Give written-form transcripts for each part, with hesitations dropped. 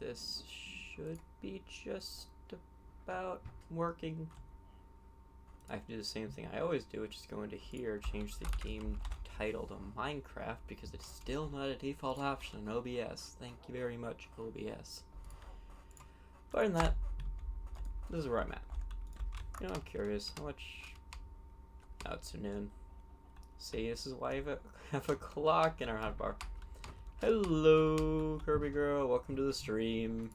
this should be just about working. I have to do the same thing I always do, which is go into here, change the game title to Minecraft, because it's still not a default option in OBS. Thank you very much, OBS. But other than that, this is where I'm at. You know, I'm curious, how much... Oh, it's noon. See, this is why I have a clock in our hotbar. Hello, Kirby Girl, welcome to the stream.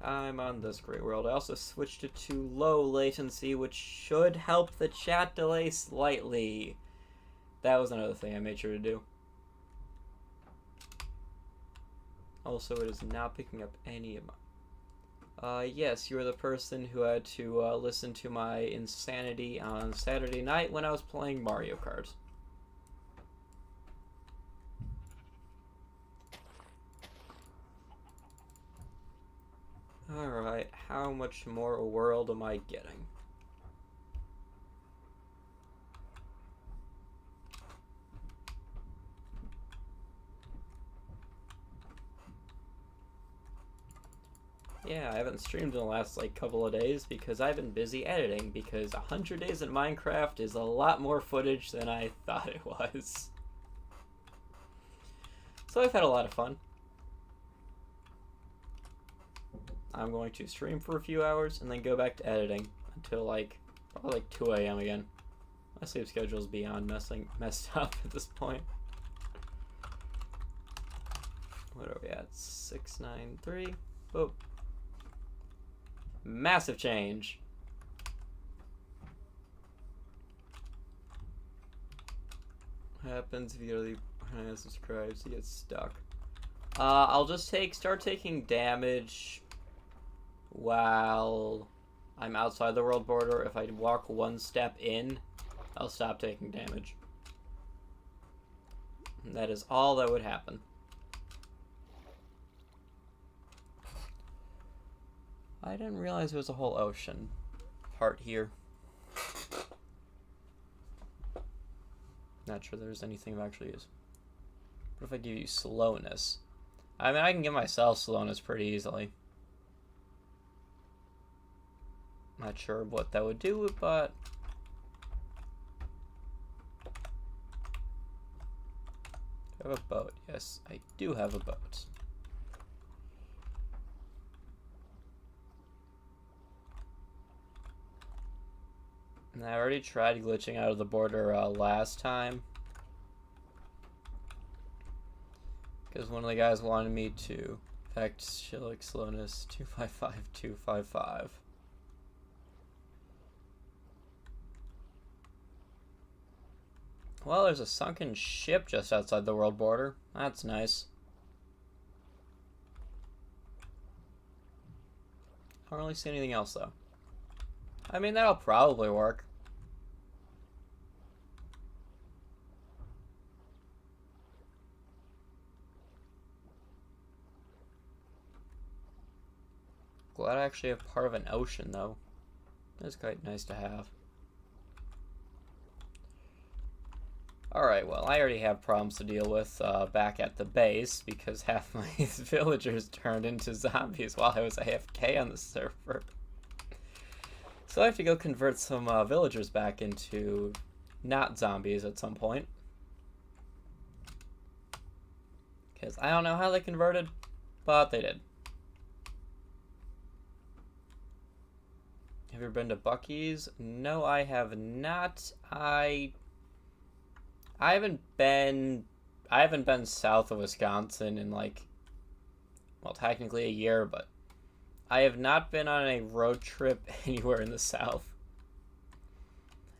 I'm on this great world. I also switched it to low latency, which should help the chat delay slightly. That was another thing I made sure to do. Also, it is not picking up any of my... yes, you were the person who had to listen to my insanity on Saturday night when I was playing Mario Kart. Alright, how much more world am I getting? Yeah, I haven't streamed in the last couple of days because I've been busy editing, because 100 days in Minecraft is a lot more footage than I thought it was. So I've had a lot of fun. I'm going to stream for a few hours and then go back to editing until probably 2 a.m. again. My sleep schedule is beyond messed up at this point. What are we at? 693. Oh. Massive change. What happens if you go to the unsubscribes? You get stuck. I'll just start taking damage while I'm outside the world border. If I walk one step in, I'll stop taking damage. And that is all that would happen. I didn't realize there was a whole ocean part here. Not sure there's anything that actually is. What if I give you slowness? I mean, I can give myself slowness pretty easily. Not sure what that would do, but... I have a boat. Yes, I do have a boat. And I already tried glitching out of the border last time. Because one of the guys wanted me to affect Shillick slowness 255-255. Well, there's a sunken ship just outside the world border. That's nice. I don't really see anything else, though. I mean, that'll probably work. Glad I actually have part of an ocean, though. That's quite nice to have. Alright, well, I already have problems to deal with back at the base because half my villagers turned into zombies while I was AFK on the server. So I have to go convert some villagers back into not zombies at some point. Because I don't know how they converted, but they did. Have you ever been to Buc-ee's? No, I have not. I haven't been south of Wisconsin in well, technically a year, but I have not been on a road trip anywhere in the South.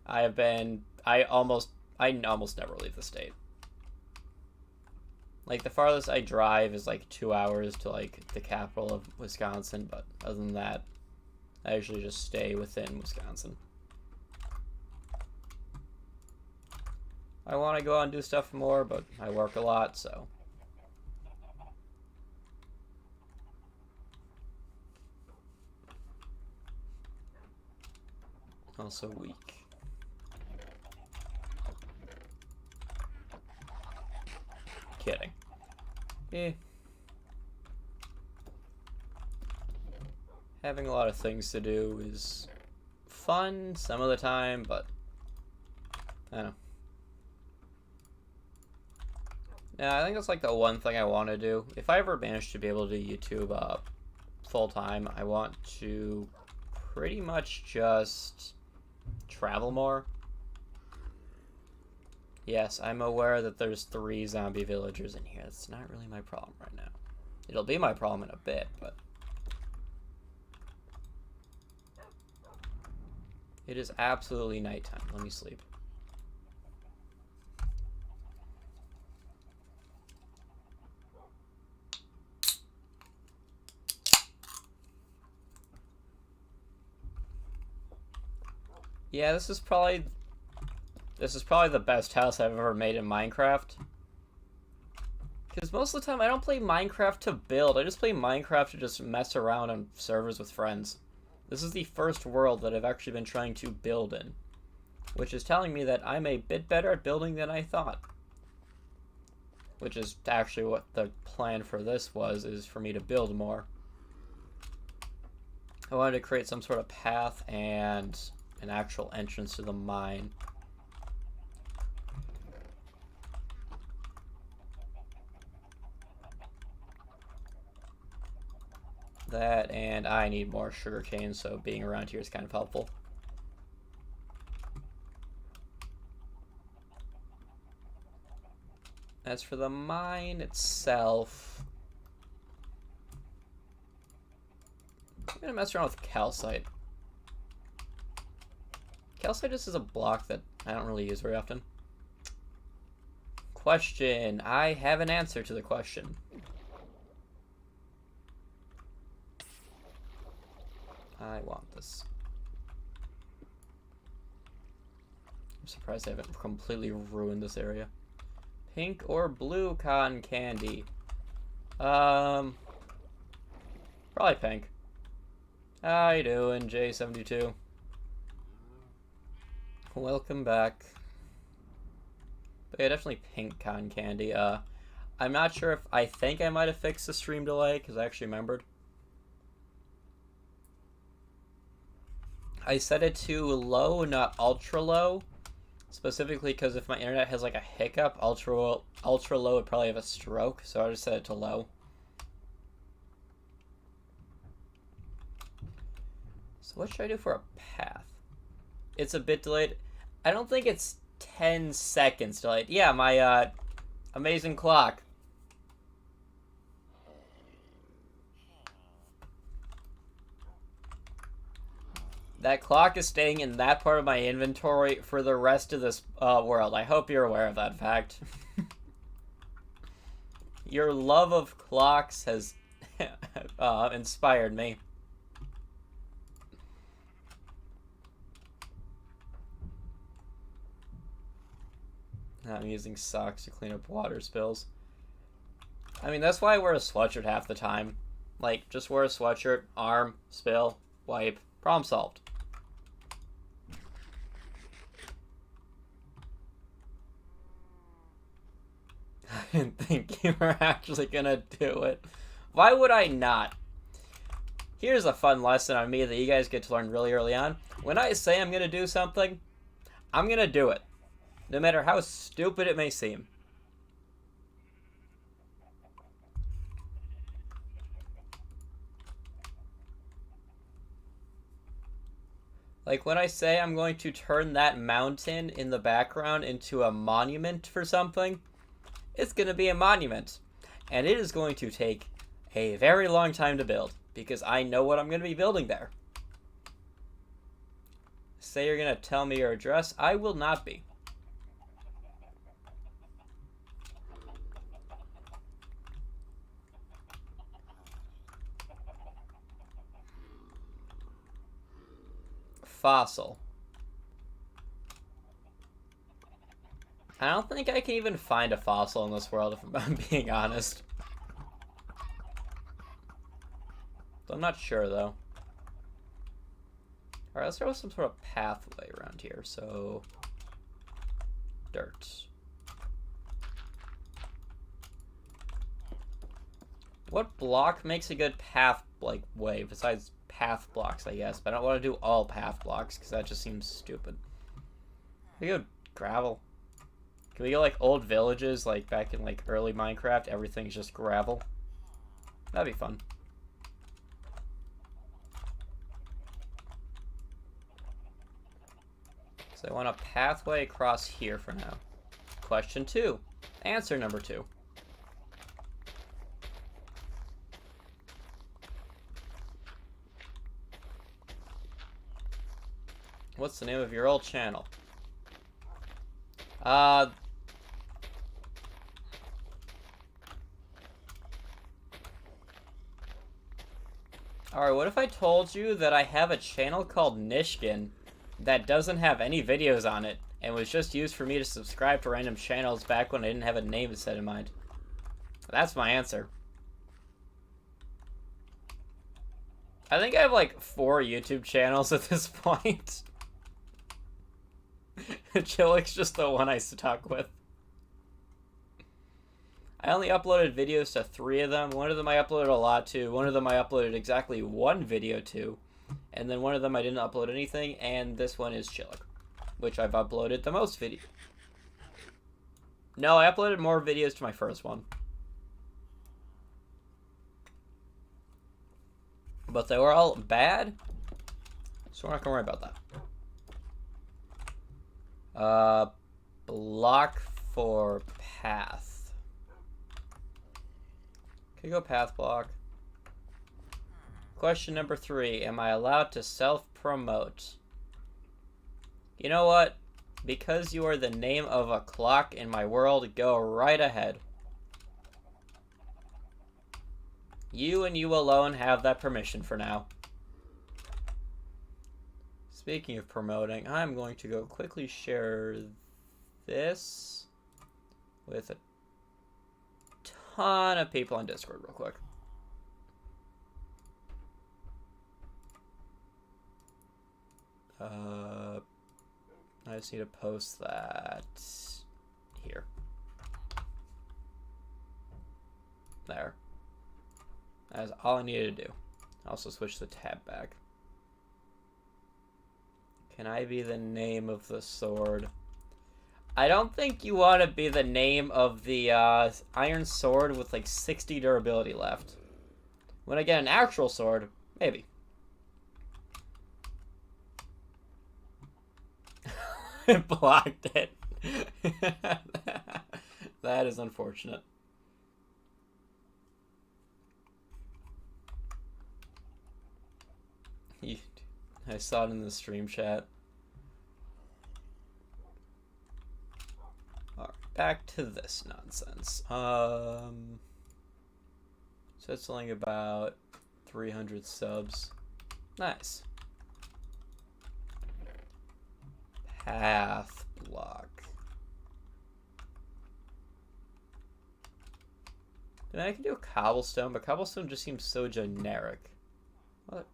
I almost never leave the state. The farthest I drive is 2 hours to the capital of Wisconsin, but other than that, I usually just stay within Wisconsin. I want to go out and do stuff more, but I work a lot, so. Also weak. kidding. Eh. Having a lot of things to do is fun some of the time, but I don't know. Yeah, I think that's like the one thing I want to do. If I ever manage to be able to do YouTube full time, I want to pretty much just travel more. Yes, I'm aware that there's 3 zombie villagers in here. That's not really my problem right now. It'll be my problem in a bit, but it is absolutely nighttime. Let me sleep. Yeah, this is probably the best house I've ever made in Minecraft. Because most of the time I don't play Minecraft to build, I just play Minecraft to just mess around on servers with friends. This is the first world that I've actually been trying to build in, which is telling me that I'm a bit better at building than I thought. Which is actually what the plan for this was, is for me to build more. I wanted to create some sort of path and an actual entrance to the mine. That, and I need more sugarcane, so being around here is kind of helpful. As for the mine itself, I'm gonna mess around with calcite. Calcite just is a block that I don't really use very often. Question. I have an answer to the question. I want this. I'm surprised I haven't completely ruined this area. Pink or blue cotton candy? Probably pink. How you doing, J72? Welcome back. But yeah, definitely pink cotton candy. I'm not sure if... I think I might have fixed the stream delay, because I actually remembered. I set it to low, not ultra low. Specifically because if my internet has like a hiccup, ultra low would probably have a stroke, so I just set it to low. So what should I do for a path? It's a bit delayed. I don't think it's 10 seconds delayed. Yeah, my amazing clock. That clock is staying in that part of my inventory for the rest of this world. I hope you're aware of that fact. Your love of clocks has inspired me. I'm using socks to clean up water spills. I mean, that's why I wear a sweatshirt half the time. Like, just wear a sweatshirt, arm, spill, wipe, problem solved. I didn't think you were actually gonna do it. Why would I not? Here's a fun lesson on me that you guys get to learn really early on. When I say I'm gonna do something, I'm gonna do it. No matter how stupid it may seem. Like when I say I'm going to turn that mountain in the background into a monument for something, it's going to be a monument. And it is going to take a very long time to build, because I know what I'm going to be building there. Say you're going to tell me your address, I will not be. Fossil. I don't think I can even find a fossil in this world, if I'm being honest. I'm not sure, though. Alright, let's throw some sort of pathway around here. So, dirt. What block makes a good path, like, way, besides path blocks, I guess? But I don't want to do all path blocks, because that just seems stupid. We go gravel. Can we go, like, old villages, like, back in, like, early Minecraft? Everything's just gravel. That'd be fun. So I want a pathway across here for now. Question 2. Answer number 2. What's the name of your old channel? Alright, what if I told you that I have a channel called Nishkin that doesn't have any videos on it and was just used for me to subscribe to random channels back when I didn't have a name set in mind? That's my answer. I think I have like 4 YouTube channels at this point. Chillick's just the one I stuck with. I only uploaded videos to 3 of them. One of them I uploaded a lot to. One of them I uploaded exactly 1 video to. And then one of them I didn't upload anything. And this one is Chillick, which I've uploaded the most video. No, I uploaded more videos to my first one. But they were all bad. So we're not going to worry about that. Block for path. Can you go path block? Question number 3. Am I allowed to self-promote? You know what? Because you are the name of a clock in my world, go right ahead. You and you alone have that permission for now. Speaking of promoting, I'm going to go quickly share this with a ton of people on Discord real quick. I just need to post that here. There. That's all I needed to do. Also switch the tab back. Can I be the name of the sword? I don't think you want to be the name of the iron sword with like 60 durability left. When I get an actual sword, maybe. It blocked it. That is unfortunate. I saw it in the stream chat. Alright, back to this nonsense. So it's only about 300 subs. Nice. Path block. Then I can do a cobblestone, but cobblestone just seems so generic. What?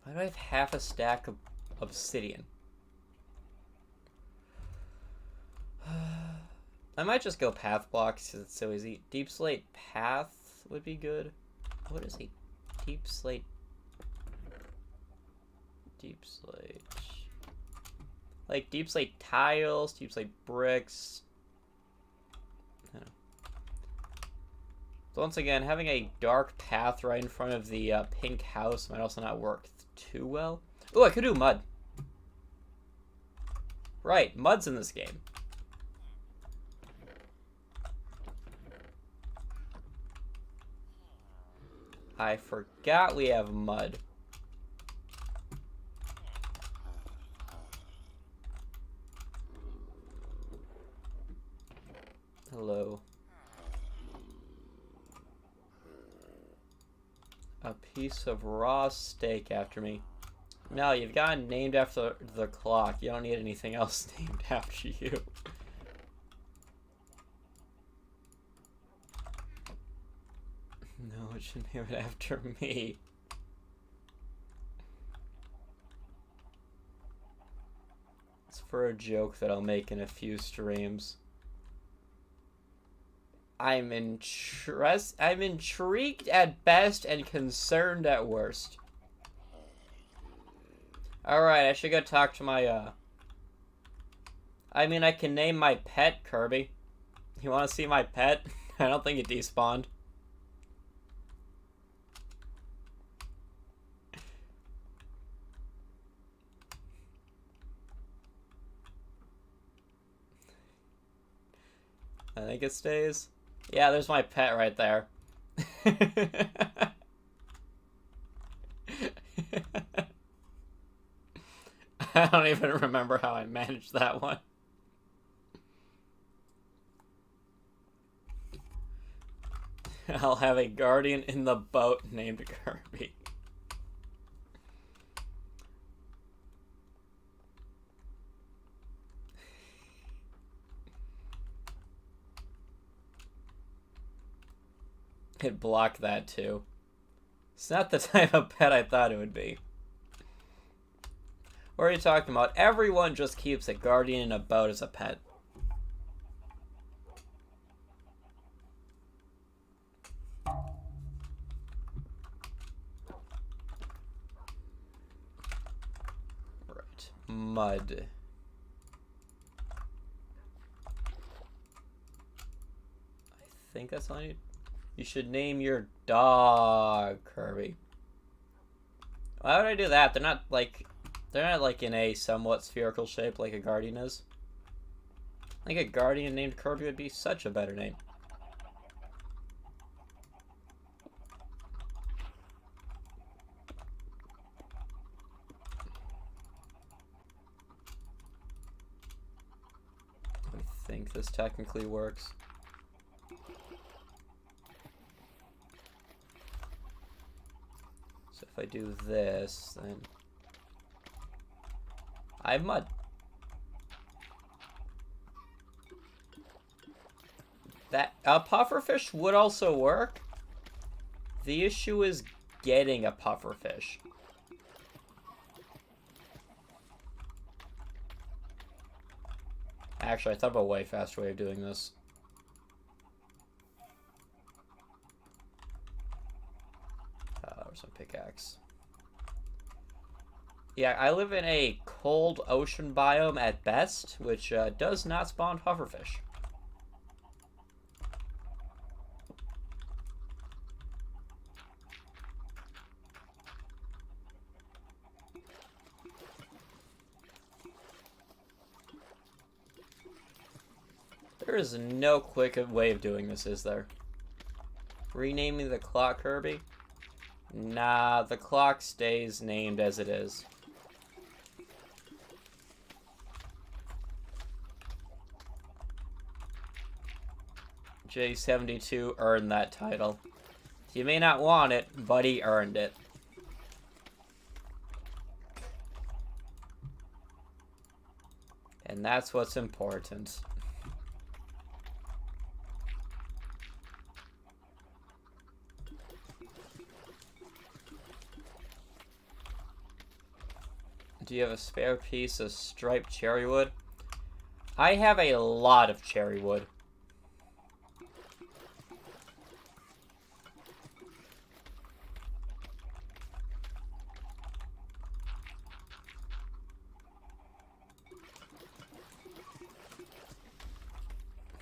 Why do I have half a stack of obsidian? I might just go path blocks because it's so easy. Deep slate path would be good. What is a deep slate? Deep slate. Like deep slate tiles, deep slate bricks. I don't know. So once again, having a dark path right in front of the pink house might also not work too well. Oh, I could do mud. Right, mud's in this game. I forgot we have mud. Hello. A piece of raw steak after me. No, you've gotten named after the clock. You don't need anything else named after you. No, it should name it after me. It's for a joke that I'll make in a few streams. I'm intrigued at best and concerned at worst. Alright, I should go talk to my, I mean, I can name my pet Kirby. You want to see my pet? I don't think it despawned. I think it stays. Yeah, there's my pet right there. I don't even remember how I managed that one. I'll have a guardian in the boat named Kirby. It blocked that too. It's not the type of pet I thought it would be. What are you talking about? Everyone just keeps a guardian in a boat as a pet. Right. Mud. I think that's all I need. You should name your dog Kirby. Why would I do that? They're not like in a somewhat spherical shape like a guardian is. I think a guardian named Kirby would be such a better name. I think this technically works. So if I do this, then I have mud. That pufferfish would also work. The issue is getting a pufferfish. Actually, I thought of a way faster way of doing this. There's some pickaxe. Yeah, I live in a cold ocean biome at best, which does not spawn pufferfish. There is no quick way of doing this, is there? Renaming the clock Kirby? Nah, the clock stays named as it is. J72 earned that title. You may not want it, but he earned it. And that's what's important. Do you have a spare piece of striped cherry wood? I have a lot of cherry wood.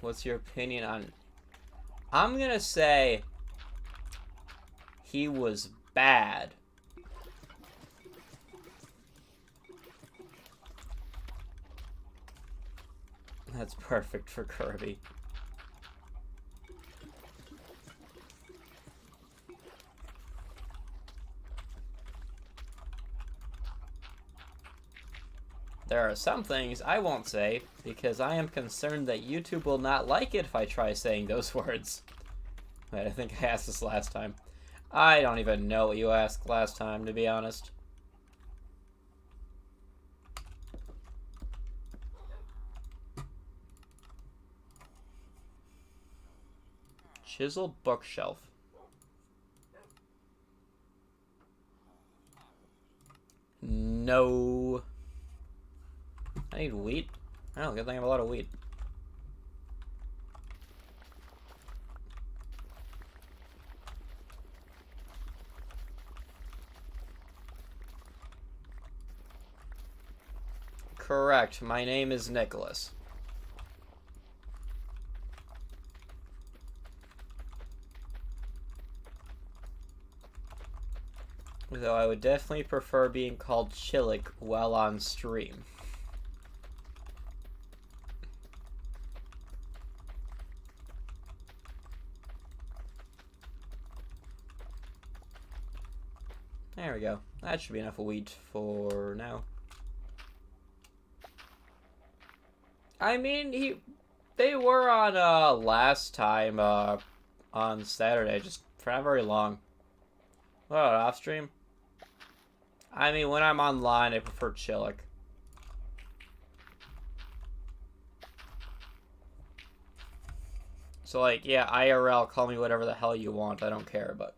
What's your opinion on... I'm gonna say he was bad. That's perfect for Kirby. There are some things I won't say, because I am concerned that YouTube will not like it if I try saying those words. Wait, I think I asked this last time. I don't even know what you asked last time, to be honest. Chiseled bookshelf. No. I need wheat. Oh, good thing I have a lot of wheat. Correct. My name is Nicholas. Though I would definitely prefer being called Chillick while on stream. There we go. That should be enough wheat for now. I mean, they were on last time on Saturday, just for not very long. What about off stream? I mean, when I'm online, I prefer Chillick. So, like, yeah, IRL, call me whatever the hell you want. I don't care, but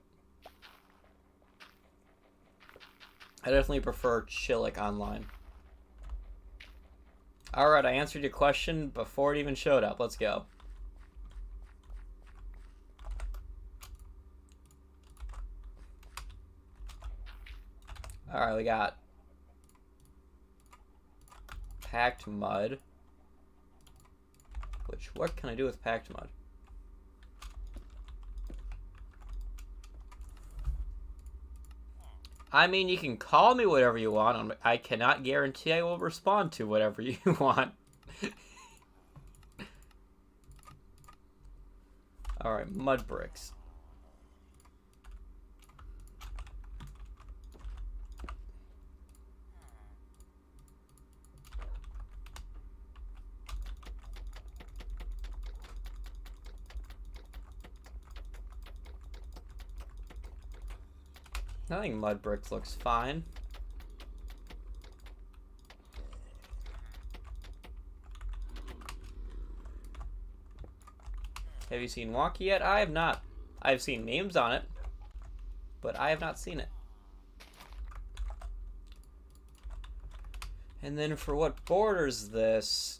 I definitely prefer Chillick online. Alright, I answered your question before it even showed up. Let's go. Alright, we got packed mud. Which, what can I do with packed mud? I mean, you can call me whatever you want. I cannot guarantee I will respond to whatever you want. Alright, mud bricks. I think mud bricks looks fine. Have you seen Wonky yet? I have not. I've seen memes on it, but I have not seen it. And then for what borders this,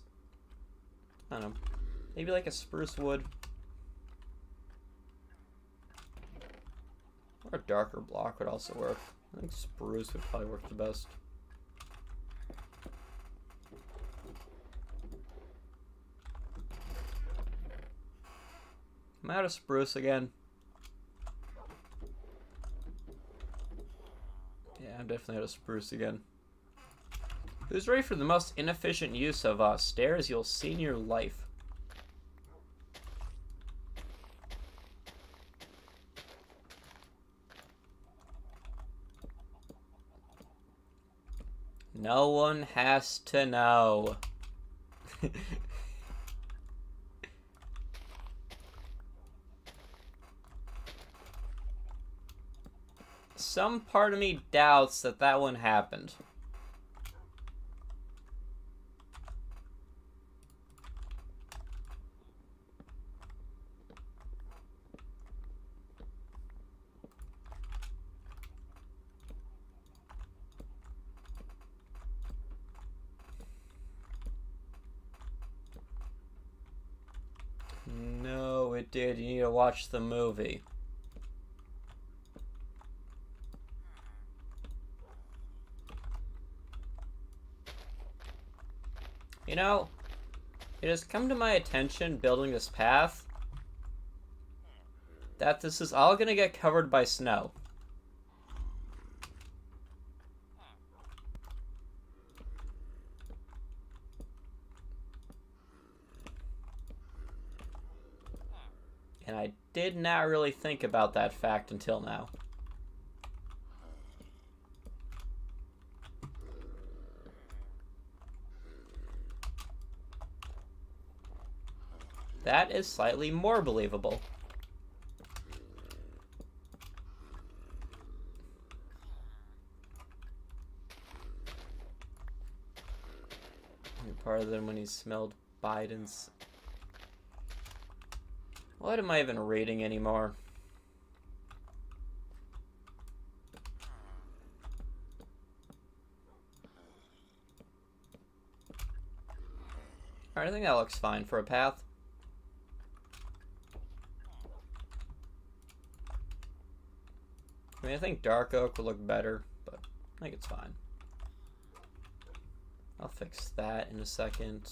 I don't know, maybe like a spruce wood. Or a darker block would also work. I think spruce would probably work the best. I'm out of spruce again. Yeah, I'm definitely out of spruce again. Who's ready for the most inefficient use of stairs you'll see in your life? No one has to know. Some part of me doubts that that one happened. No, it did. You need to watch the movie. You know, it has come to my attention building this path that this is all gonna get covered by snow. And I did not really think about that fact until now. That is slightly more believable. Part of them when he smelled Biden's. What am I even reading anymore? Alright, I think that looks fine for a path. I mean, I think dark oak would look better, but I think it's fine. I'll fix that in a second.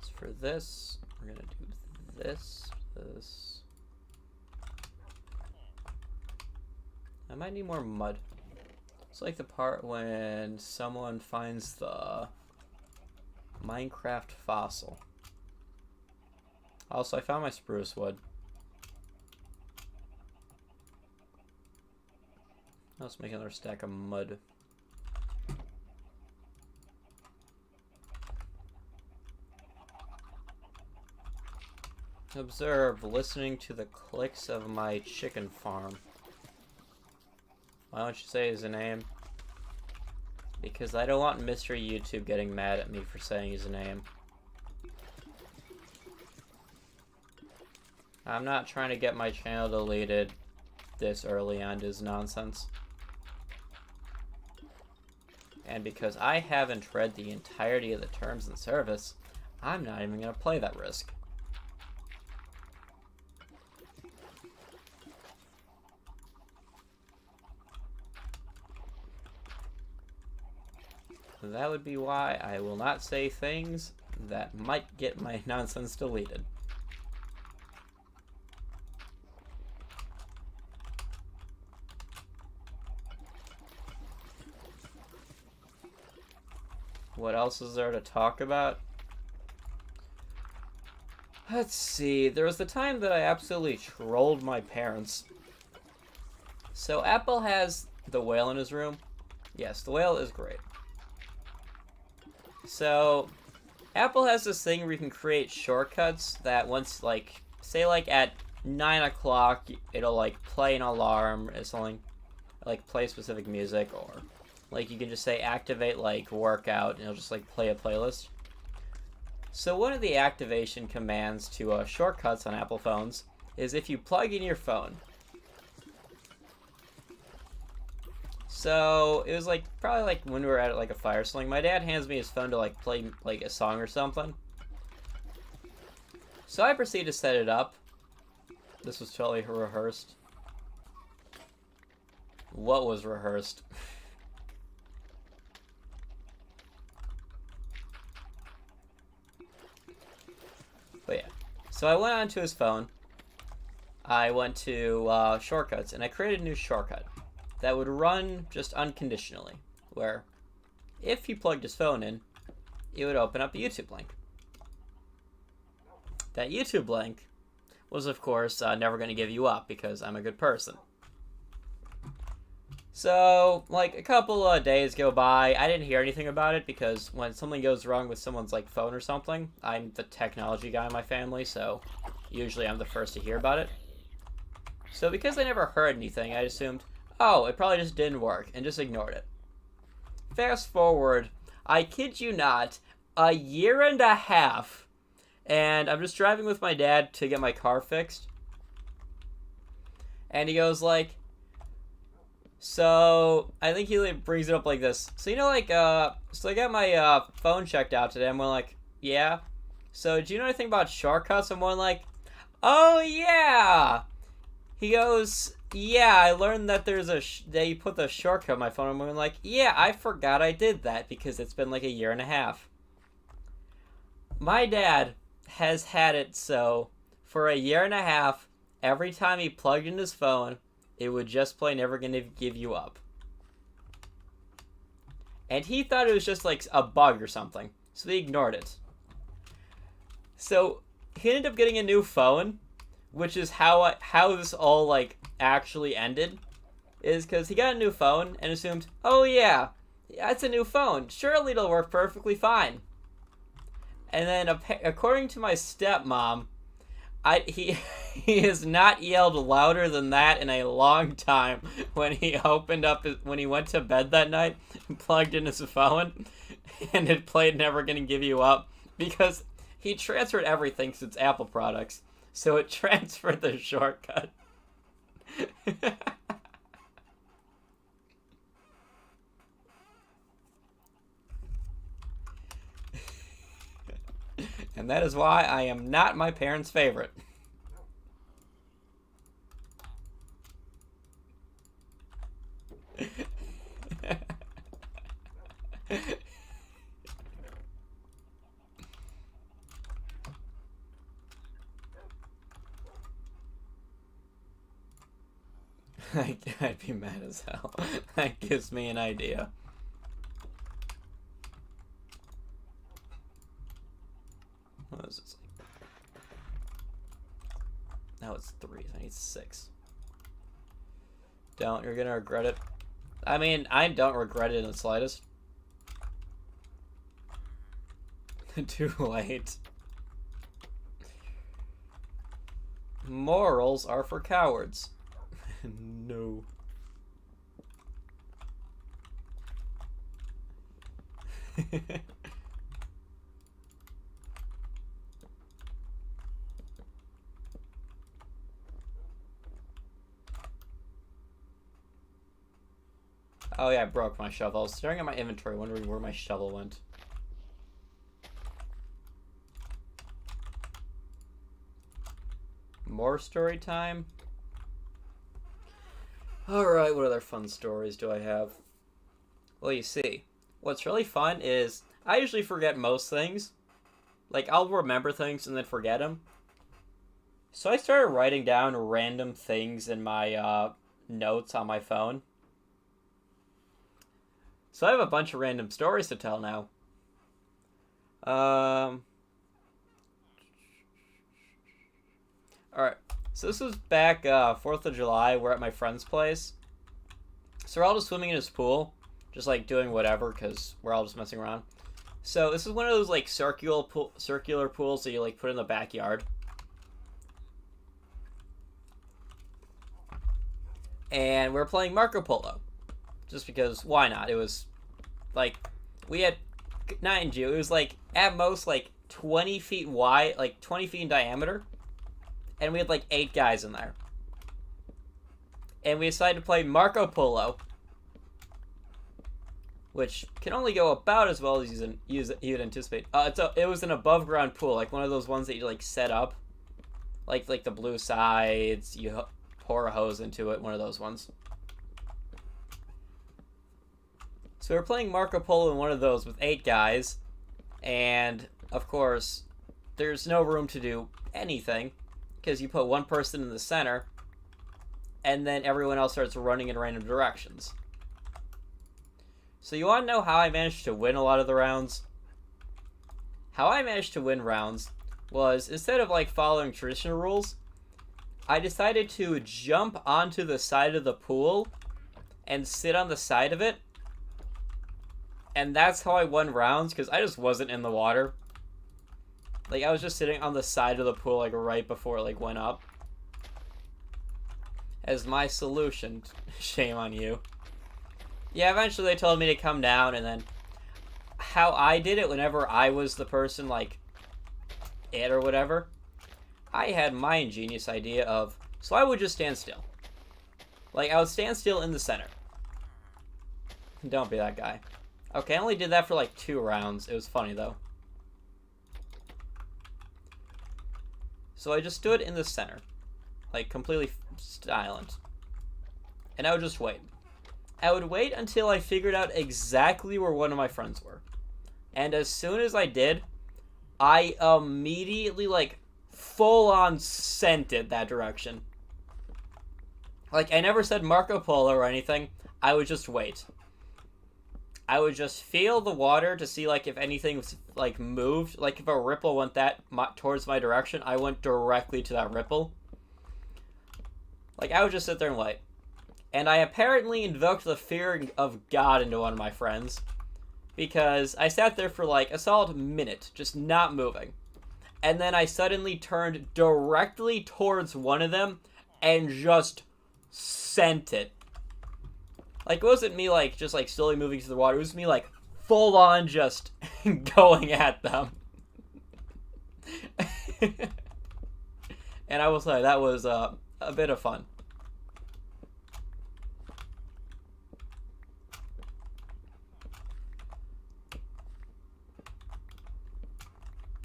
So for this, we're gonna do this. I might need more mud. It's like the part when someone finds the Minecraft fossil. Also, I found my spruce wood. Let's make another stack of mud. Observe, listening to the clicks of my chicken farm. Why don't you say his name? Because I don't want Mr. YouTube getting mad at me for saying his name. I'm not trying to get my channel deleted this early on his nonsense. And because I haven't read the entirety of the terms and service, I'm not even going to play that risk. That would be why I will not say things that might get my nonsense deleted. What else is there to talk about? Let's see. There was the time that I absolutely trolled my parents. So Apple has the whale in his room. Yes, the whale is great. So, Apple has this thing where you can create shortcuts that once, like, say, like, at 9 o'clock, it'll, like, play an alarm or something, like, play specific music, or, like, you can just say activate, like, workout, and it'll just, like, play a playlist. So, one of the activation commands to shortcuts on Apple phones is if you plug in your phone. So, it was, like, probably, like, when we were at, like, a fire sling. My dad hands me his phone to, like, play, like, a song or something. So I proceeded to set it up. This was totally rehearsed. What was rehearsed? But yeah. So I went onto his phone. I went to shortcuts, and I created a new shortcut that would run just unconditionally, where if he plugged his phone in, it would open up a YouTube link. That YouTube link was, of course, never going to give you up because I'm a good person. So, like, a couple of days go by. I didn't hear anything about it because when something goes wrong with someone's, like, phone or something, I'm the technology guy in my family, so usually I'm the first to hear about it. So because I never heard anything, I assumed, oh, it probably just didn't work, and just ignored it. Fast forward, I kid you not, a year and a half, and I'm just driving with my dad to get my car fixed. And he goes like, so, I think he like brings it up like this. So, you know, like, so I got my phone checked out today. I'm going like, yeah. So, do you know anything about shortcuts? I'm going like, oh, yeah. He goes, yeah, I learned that there's that you put the shortcut on my phone. I'm going like, yeah, I forgot I did that because it's been like a year and a half. My dad has had it so for a year and a half, every time he plugged in his phone, it would just play Never Gonna Give You Up. And he thought it was just like a bug or something, so he ignored it. So he ended up getting a new phone, which is how this all like actually ended, is because he got a new phone and assumed, oh yeah, it's a new phone, surely it'll work perfectly fine. And then according to my stepmom, he has not yelled louder than that in a long time when he when he went to bed that night and plugged in his phone and it played Never Gonna Give You Up, because He transferred everything since Apple products, so it transferred the shortcut. And that is why I am not my parents' favorite. I'd be mad as hell. That gives me an idea. What is this? Now it's 3. I need 6. You're gonna regret it. I mean, I don't regret it in the slightest. Too late. Morals are for cowards. No. Oh yeah, I broke my shovel. I was staring at my inventory wondering where my shovel went. More story time? Alright, what other fun stories do I have? Well, you see, what's really fun is I usually forget most things. Like, I'll remember things and then forget them. So I started writing down random things in my notes on my phone. So I have a bunch of random stories to tell now. Alright, so this was back 4th of July. We're at my friend's place. So we're all just swimming in his pool. Just like doing whatever because we're all just messing around. So this is one of those like circular pools that you like put in the backyard. And we're playing Marco Polo. Just because, why not? It was like, we had, not in June, it was like at most like 20 feet wide, like 20 feet in diameter. And we had like 8 guys in there. And we decided to play Marco Polo. Which can only go about as well as you'd anticipate. It was an above ground pool, like one of those ones that you like set up. Like the blue sides, you pour a hose into it, one of those ones. So we're playing Marco Polo in one of those with 8 guys, and of course, there's no room to do anything, because you put one person in the center, and then everyone else starts running in random directions. So you want to know how I managed to win a lot of the rounds? How I managed to win rounds was, instead of like following traditional rules, I decided to jump onto the side of the pool and sit on the side of it. And that's how I won rounds, because I just wasn't in the water. Like, I was just sitting on the side of the pool, like, right before it, like, went up. As my solution. Shame on you. Yeah, eventually they told me to come down, and then how I did it whenever I was the person, like, it or whatever, I had my ingenious idea of, so I would just stand still. Like, I would stand still in the center. Don't be that guy. Okay, I only did that for like 2 rounds. It was funny, though. So I just stood in the center. Like, completely silent. And I would just wait. I would wait until I figured out exactly where one of my friends were. And as soon as I did, I immediately, like, full-on sent it that direction. Like, I never said Marco Polo or anything. I would just wait. I would just feel the water to see, like, if anything was, like, moved. Like, if a ripple went towards my direction, I went directly to that ripple. Like, I would just sit there and wait. And I apparently invoked the fear of God into one of my friends. Because I sat there for, like, a solid minute, just not moving. And then I suddenly turned directly towards one of them and just sent it. Like, it wasn't me, like, just, like, slowly moving to the water. It was me, like, full-on just going at them. And I will say that was a bit of fun.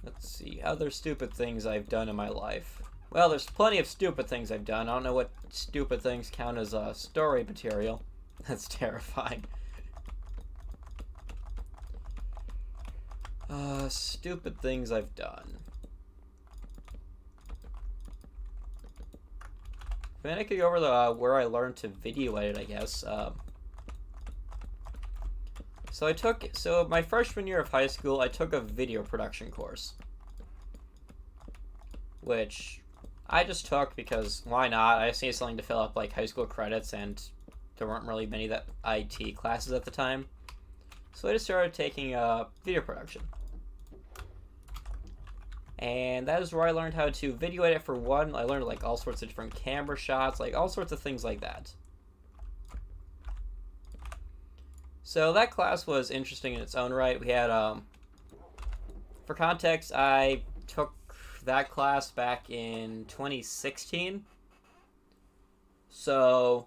Let's see, other stupid things I've done in my life. Well, there's plenty of stupid things I've done. I don't know what stupid things count as story material. That's terrifying. Stupid things I've done. I mean, I could go over the where I learned to video edit, I guess. So my freshman year of high school, I took a video production course, which I just took because why not? I just needed something to fill up like high school credits, and there weren't really many that IT classes at the time, so I just started taking video production. And that is where I learned how to video edit for one. I learned like all sorts of different camera shots, like all sorts of things like that. So that class was interesting in its own right. We had, for context, I took that class back in 2016. So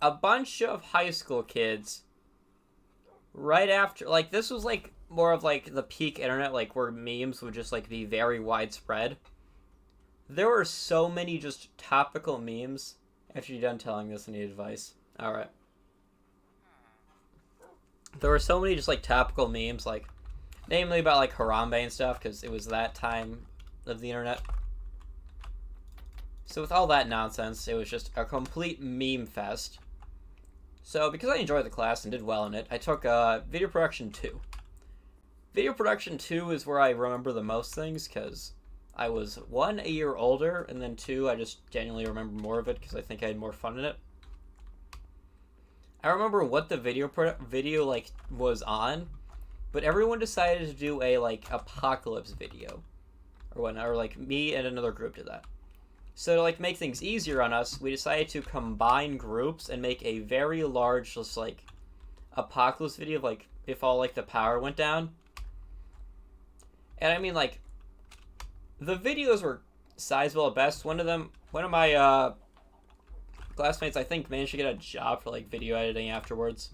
a bunch of high school kids, right after, like, this was like more of like the peak internet, like where memes would just like be very widespread. There were so many just topical memes. After you're done telling this, I need advice. Alright. There were so many just like topical memes, like namely about like Harambe and stuff, because it was that time of the internet. So with all that nonsense, it was just a complete meme fest. So because I enjoyed the class and did well in it, I took Video Production 2. Video Production 2 is where I remember the most things, because I was, 1, a year older, and then 2, I just genuinely remember more of it because I think I had more fun in it. I remember what the video like was on, but everyone decided to do a like apocalypse video or whatnot, or like me and another group did that. So to like make things easier on us, we decided to combine groups and make a very large just like apocalypse video of like if all like the power went down. And I mean like the videos were sizable at best. One of my classmates, I think, managed to get a job for like video editing afterwards,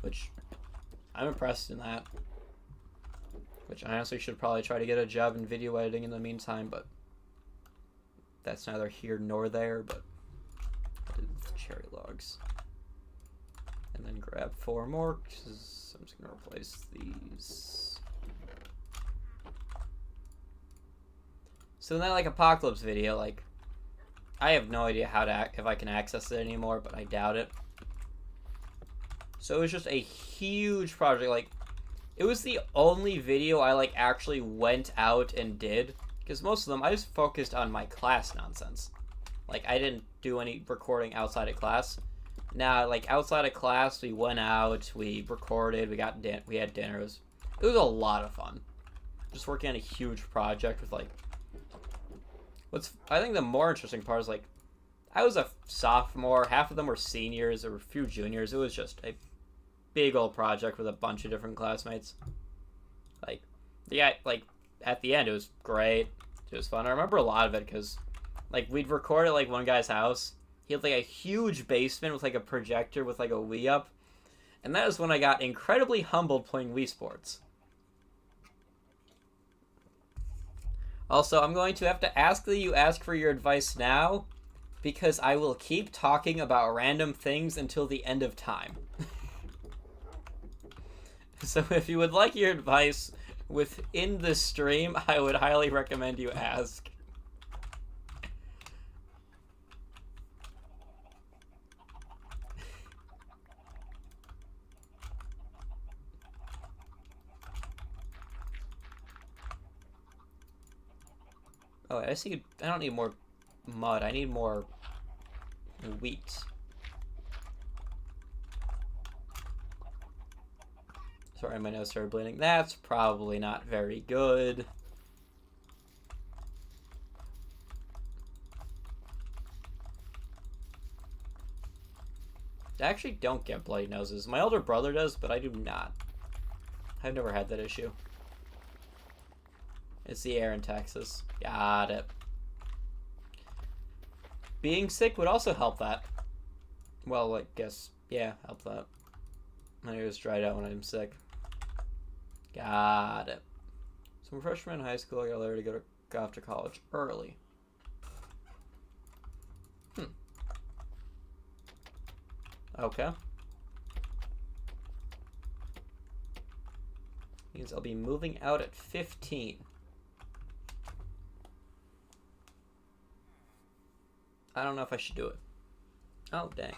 which I'm impressed in that. Which I honestly should probably try to get a job in video editing in the meantime, but that's neither here nor there. But I did the cherry logs, and then grab 4 more because I'm just gonna replace these. So in that like apocalypse video, like, I have no idea how to if I can access it anymore, but I doubt it. So it was just a huge project. Like, it was the only video I like actually went out and did, because most of them I just focused on my class nonsense. Like, I didn't do any recording outside of class. Now, like outside of class, we went out, we recorded, we had dinners. It was a lot of fun. Just working on a huge project with like. I think the more interesting part is, like, I was a sophomore, half of them were seniors, there were a few juniors. It was just a big old project with a bunch of different classmates. Like, yeah, like, at the end, it was great. It was fun. I remember a lot of it because, like, we'd record at, like, one guy's house. He had, like, a huge basement with, like, a projector with, like, a Wii up. And that is when I got incredibly humbled playing Wii Sports. Also, I'm going to have to ask that you ask for your advice now, because I will keep talking about random things until the end of time. So if you would like your advice within the stream, I would highly recommend you ask. Oh, I don't need more mud. I need more wheat. Sorry, my nose started bleeding. That's probably not very good. I actually don't get bloody noses. My older brother does, but I do not. I've never had that issue. It's the air in Texas. Got it. Being sick would also help that. Well, I guess, yeah, help that. My ears dried out when I'm sick. Got it. So I'm a freshman in high school. I got a letter to go off to college early. Okay. Means I'll be moving out at 15. I don't know if I should do it. Oh, dang.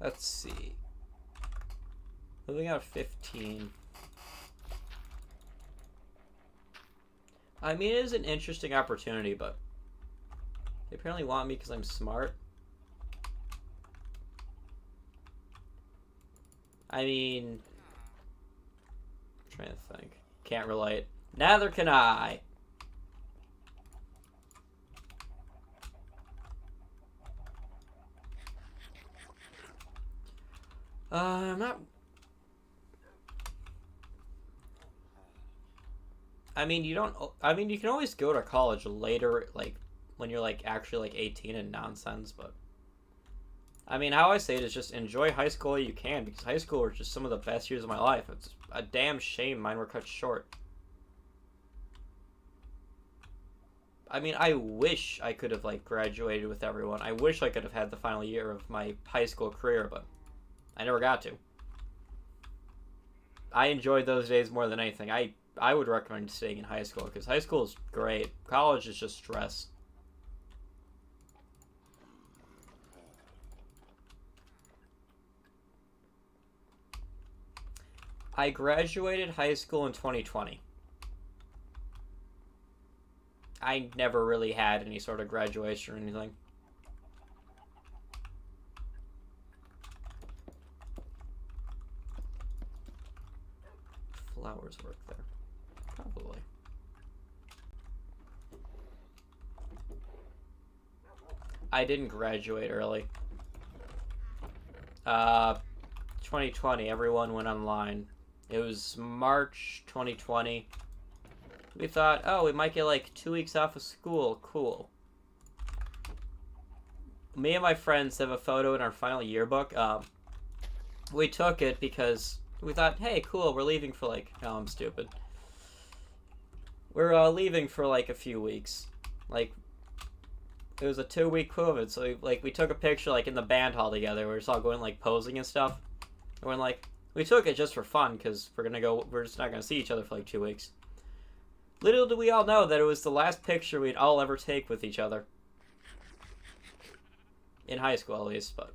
Let's see. Moving out at 15. I mean, it is an interesting opportunity, but they apparently want me because I'm smart. I mean, I'm trying to think. Can't relate. Neither can I. I'm not. I mean, you don't. I mean, you can always go to college later, like when you're like actually like 18 and nonsense. But I mean, how I say it is just enjoy high school while you can, because high school were just some of the best years of my life. It's a damn shame mine were cut short. I mean, I wish I could have like graduated with everyone. I wish I could have had the final year of my high school career, but I never got to. I enjoyed those days more than anything. I would recommend staying in high school because high school is great. College is just stress. I graduated high school in 2020. I never really had any sort of graduation or anything. Flowers work there. Probably. I didn't graduate early. 2020, everyone went online. It was March 2020. We thought, oh, we might get like 2 weeks off of school. Cool. Me and my friends have a photo in our final yearbook. We took it because we thought, hey, cool, we're leaving for like... Oh, I'm stupid. We're leaving for like a few weeks. Like, it was a 2-week COVID, so we took a picture like in the band hall together. We were just all going like posing and stuff. And we're like, we took it just for fun because we're just not gonna see each other for like 2 weeks. Little do we all know that it was the last picture we'd all ever take with each other. In high school, at least, but...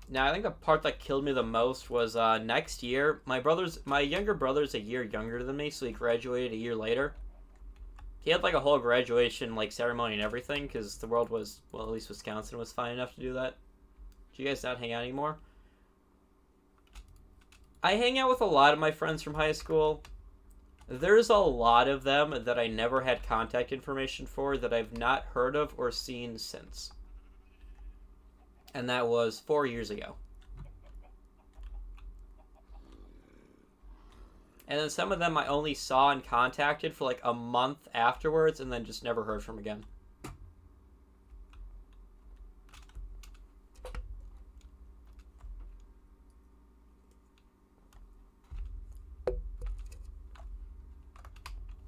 Now, I think the part that killed me the most was next year. My younger brother's a year younger than me, so he graduated a year later. He had like a whole graduation like ceremony and everything, because the world was, well, at least Wisconsin was fine enough to do that. Do you guys not hang out anymore? I hang out with a lot of my friends from high school. There's a lot of them that I never had contact information for that I've not heard of or seen since. And that was 4 years ago. And then some of them I only saw and contacted for like a month afterwards and then just never heard from again.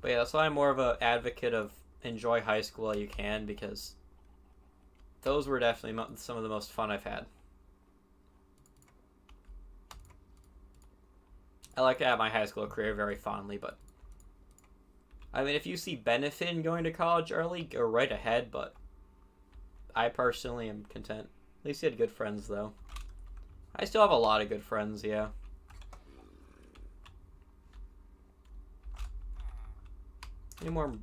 But yeah, that's why I'm more of an advocate of enjoy high school while you can, because those were definitely some of the most fun I've had. I like to have my high school career very fondly, but... I mean, if you see benefit in going to college early, go right ahead, but... I personally am content. At least you had good friends, though. I still have a lot of good friends, yeah. Any more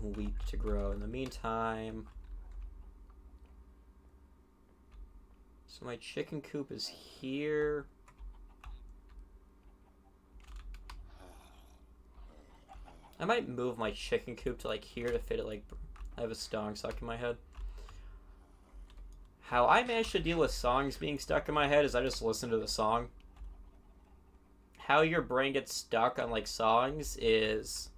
wheat to grow in the meantime. So my chicken coop is here. I might move my chicken coop to like here to fit it. Like I have a song stuck in my head. How I manage to deal with songs being stuck in my head is I just listen to the song. How your brain gets stuck on like songs is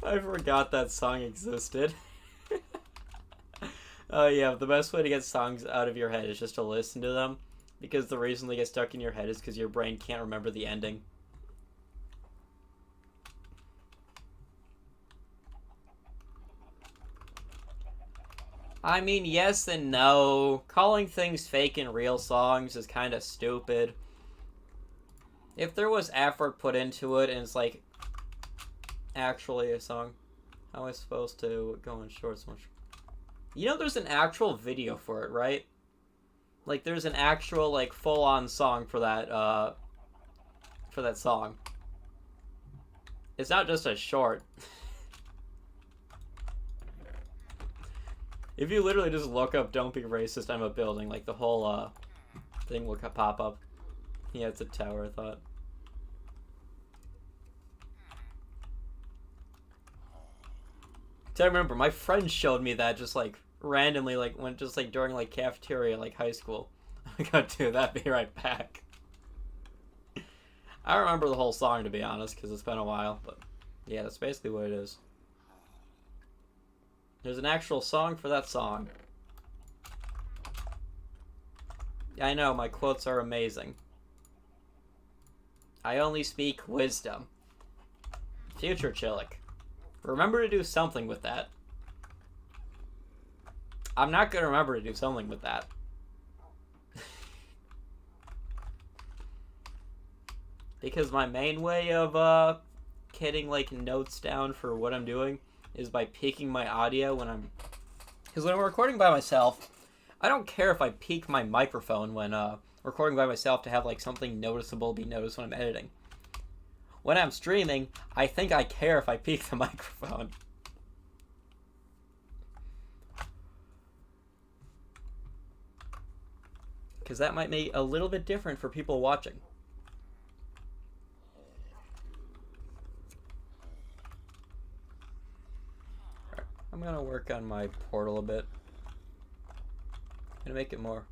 I forgot that song existed. Oh yeah, the best way to get songs out of your head is just to listen to them, because the reason they get stuck in your head is because your brain can't remember the ending. I mean, yes and no. Calling things fake and real songs is kind of stupid. If there was effort put into it and it's like actually a song, how am I supposed to go in shorts much? You know, there's an actual video for it, right? Like, there's an actual like full-on song for that song. It's not just a short. If you literally just look up "Don't be racist, I'm a building," like the whole thing will pop up. Yeah, it's a tower, I thought. I remember my friend showed me that just like randomly, like when just like during like cafeteria, like high school. I got to that. Be right back. I don't remember the whole song to be honest, because it's been a while. But yeah, that's basically what it is. There's an actual song for that song. I know, my quotes are amazing. I only speak wisdom. Future Chillick. Remember to do something with that. I'm not going to remember to do something with that. Because my main way of getting like notes down for what I'm doing is by peaking my audio when I'm... Because when I'm recording by myself, I don't care if I peak my microphone when recording by myself to have like something noticeable be noticed when I'm editing. When I'm streaming, I think I care if I peak the microphone. Because that might make a little bit different for people watching. Right, I'm going to work on my portal a bit. I'm going to make it more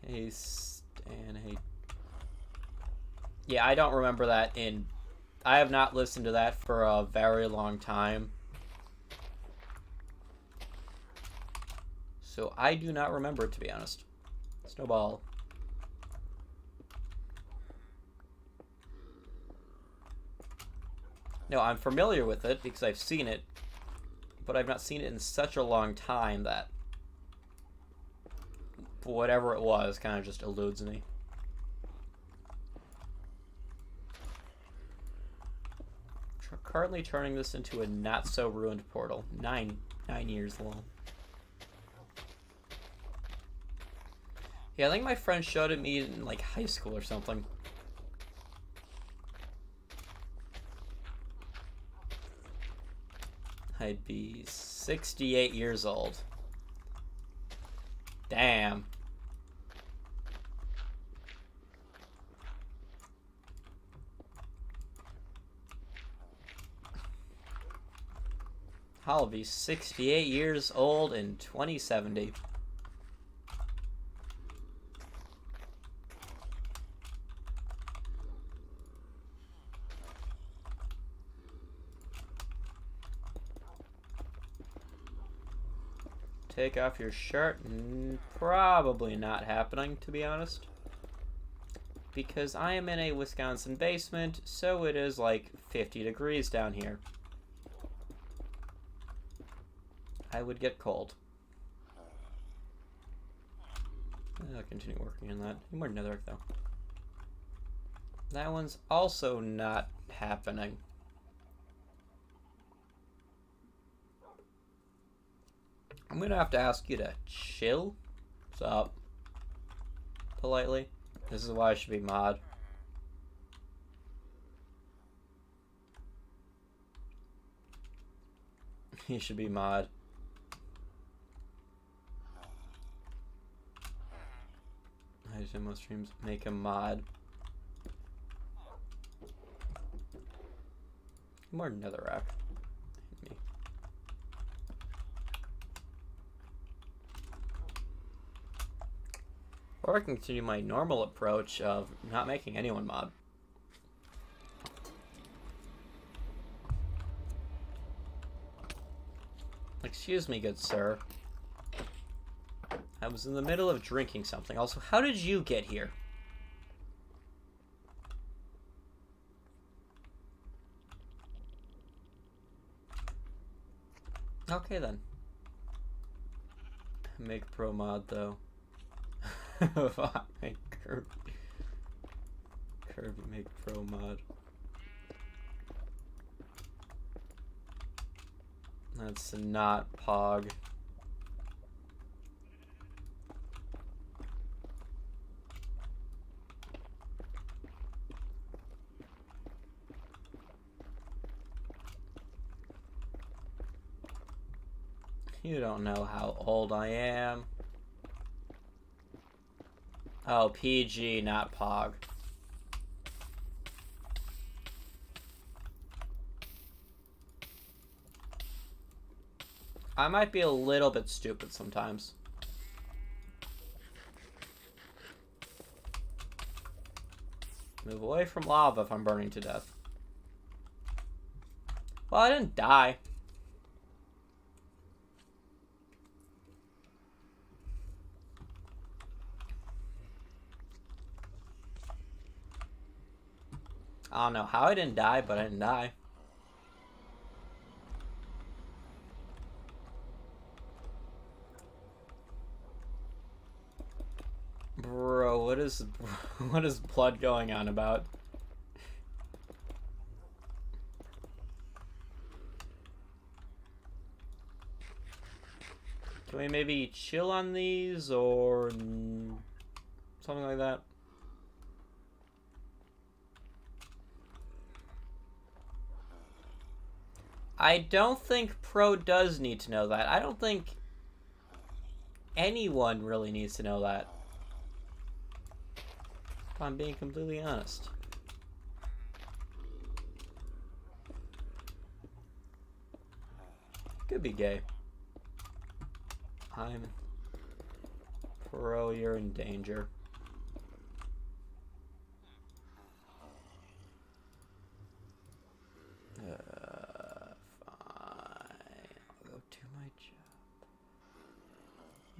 haste and hate. Yeah, I don't remember that in... I have not listened to that for a very long time. So I do not remember it, to be honest. Snowball. No, I'm familiar with it because I've seen it, but I've not seen it in such a long time that whatever it was kind of just eludes me. Currently turning this into a not-so-ruined portal. 9 years long. Yeah, I think my friend showed it me in, like, high school or something. I'd be 68 years old. Damn. I'll be 68 years old in 2070. Take off your shirt? Probably not happening, to be honest. Because I am in a Wisconsin basement, so it is like 50 degrees down here. I would get cold. I'll continue working on that. More netherrack, though. That one's also not happening. I'm gonna have to ask you to chill. What's up? Politely. This is why I should be mod. He should be mod. I do most streams. Make a mod. More netherrack. Me. Or I can continue my normal approach of not making anyone mod. Excuse me, good sir. I was in the middle of drinking something. Also, how did you get here? Okay, then. Make pro mod, though. Make Kirby. Kirby make pro mod. That's not Pog. You don't know how old I am. Oh, PG, not Pog. I might be a little bit stupid sometimes. Move away from lava if I'm burning to death. Well, I didn't die. I don't know how I didn't die, but I didn't die. Bro, what is blood going on about? Can we maybe chill on these or something like that? I don't think Pro does need to know that. I don't think anyone really needs to know that. If I'm being completely honest. Could be gay. I'm Pro, you're in danger.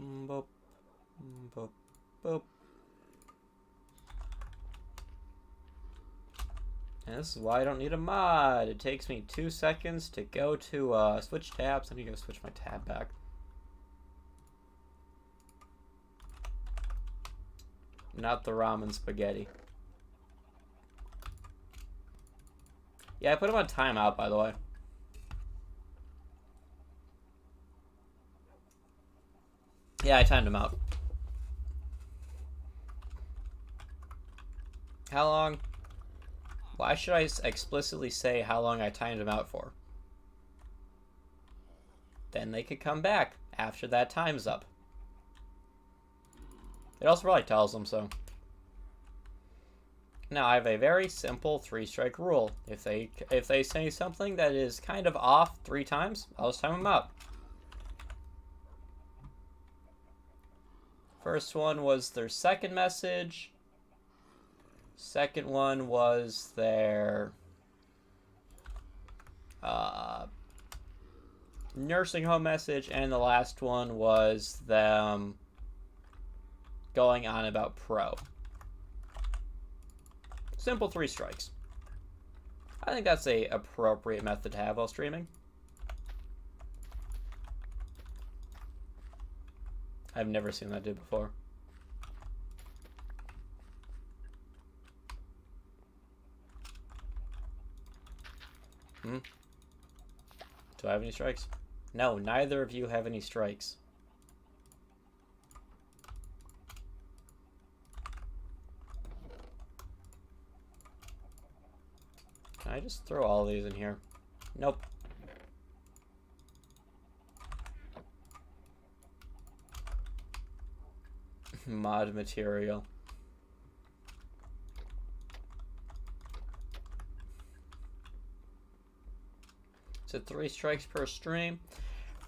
Boop, boop, boop. And this is why I don't need a mod. It takes me 2 seconds to go to switch tabs. I need to go switch my tab back. Not the ramen spaghetti. Yeah, I put him on timeout, by the way. Yeah, I timed him out. How long? Why should I explicitly say how long I timed him out for? Then they could come back after that time's up. It also probably tells them so. Now I have a very simple 3-strike rule. If they say something that is kind of off 3 times, I'll just time them out. First one was their second message. Second one was their nursing home message, and the last one was them going on about Pro. Simple 3 strikes. I think that's a appropriate method to have while streaming. I've never seen that do before. Do I have any strikes? No, neither of you have any strikes. Can I just throw all these in here? Nope. Mod material. Is it 3 strikes per stream?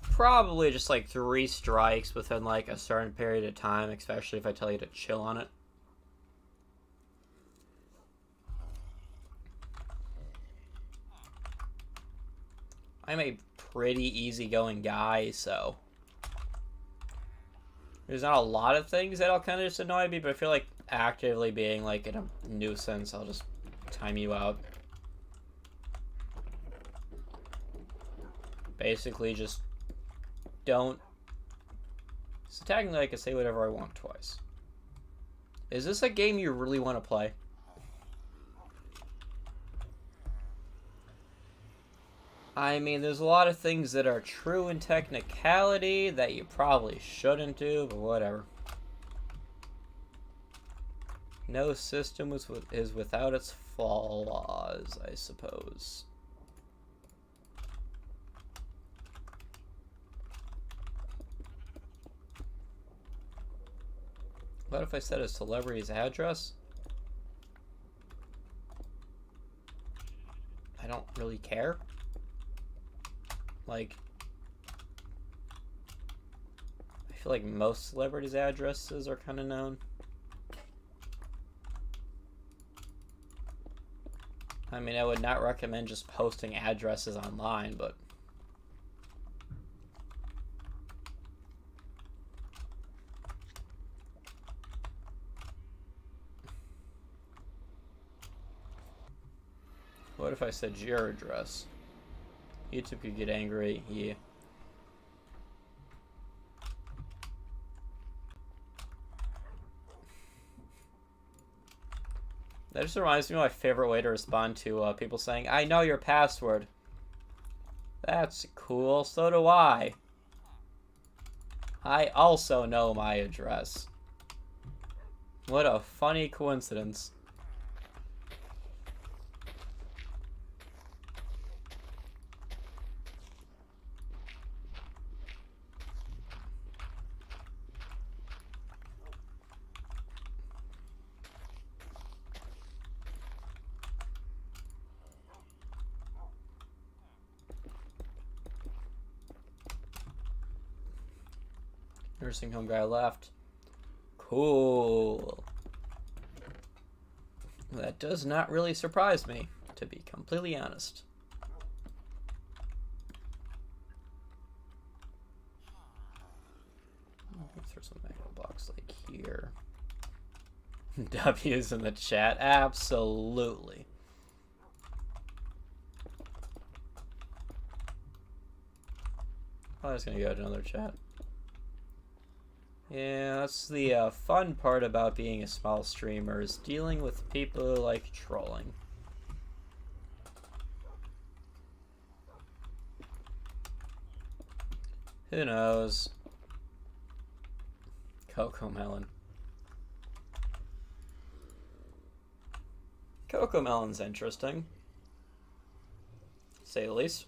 Probably just like 3 strikes within like a certain period of time, especially if I tell you to chill on it. I'm a pretty easygoing guy, so there's not a lot of things that'll kind of just annoy me, but I feel like actively being like in a nuisance, I'll just time you out. Basically just don't. So technically I can say whatever I want twice. Is this a game you really want to play? I mean, there's a lot of things that are true in technicality that you probably shouldn't do, but whatever. No system is without its flaws, I suppose. What if I said a celebrity's address? I don't really care. Like, I feel like most celebrities' addresses are kind of known. I mean, I would not recommend just posting addresses online, but what if I said your address? YouTube could get angry, yeah. That just reminds me of my favorite way to respond to people saying, I know your password. That's cool, so do I. I also know my address. What a funny coincidence. Nursing home guy left. Cool. That does not really surprise me, to be completely honest. Throw some magnet blocks like here. W's in the chat, absolutely. I was gonna go to another chat. Yeah, that's the fun part about being a small streamer, is dealing with people who like trolling. Who knows? Cocomelon. Cocomelon's interesting, to say the least.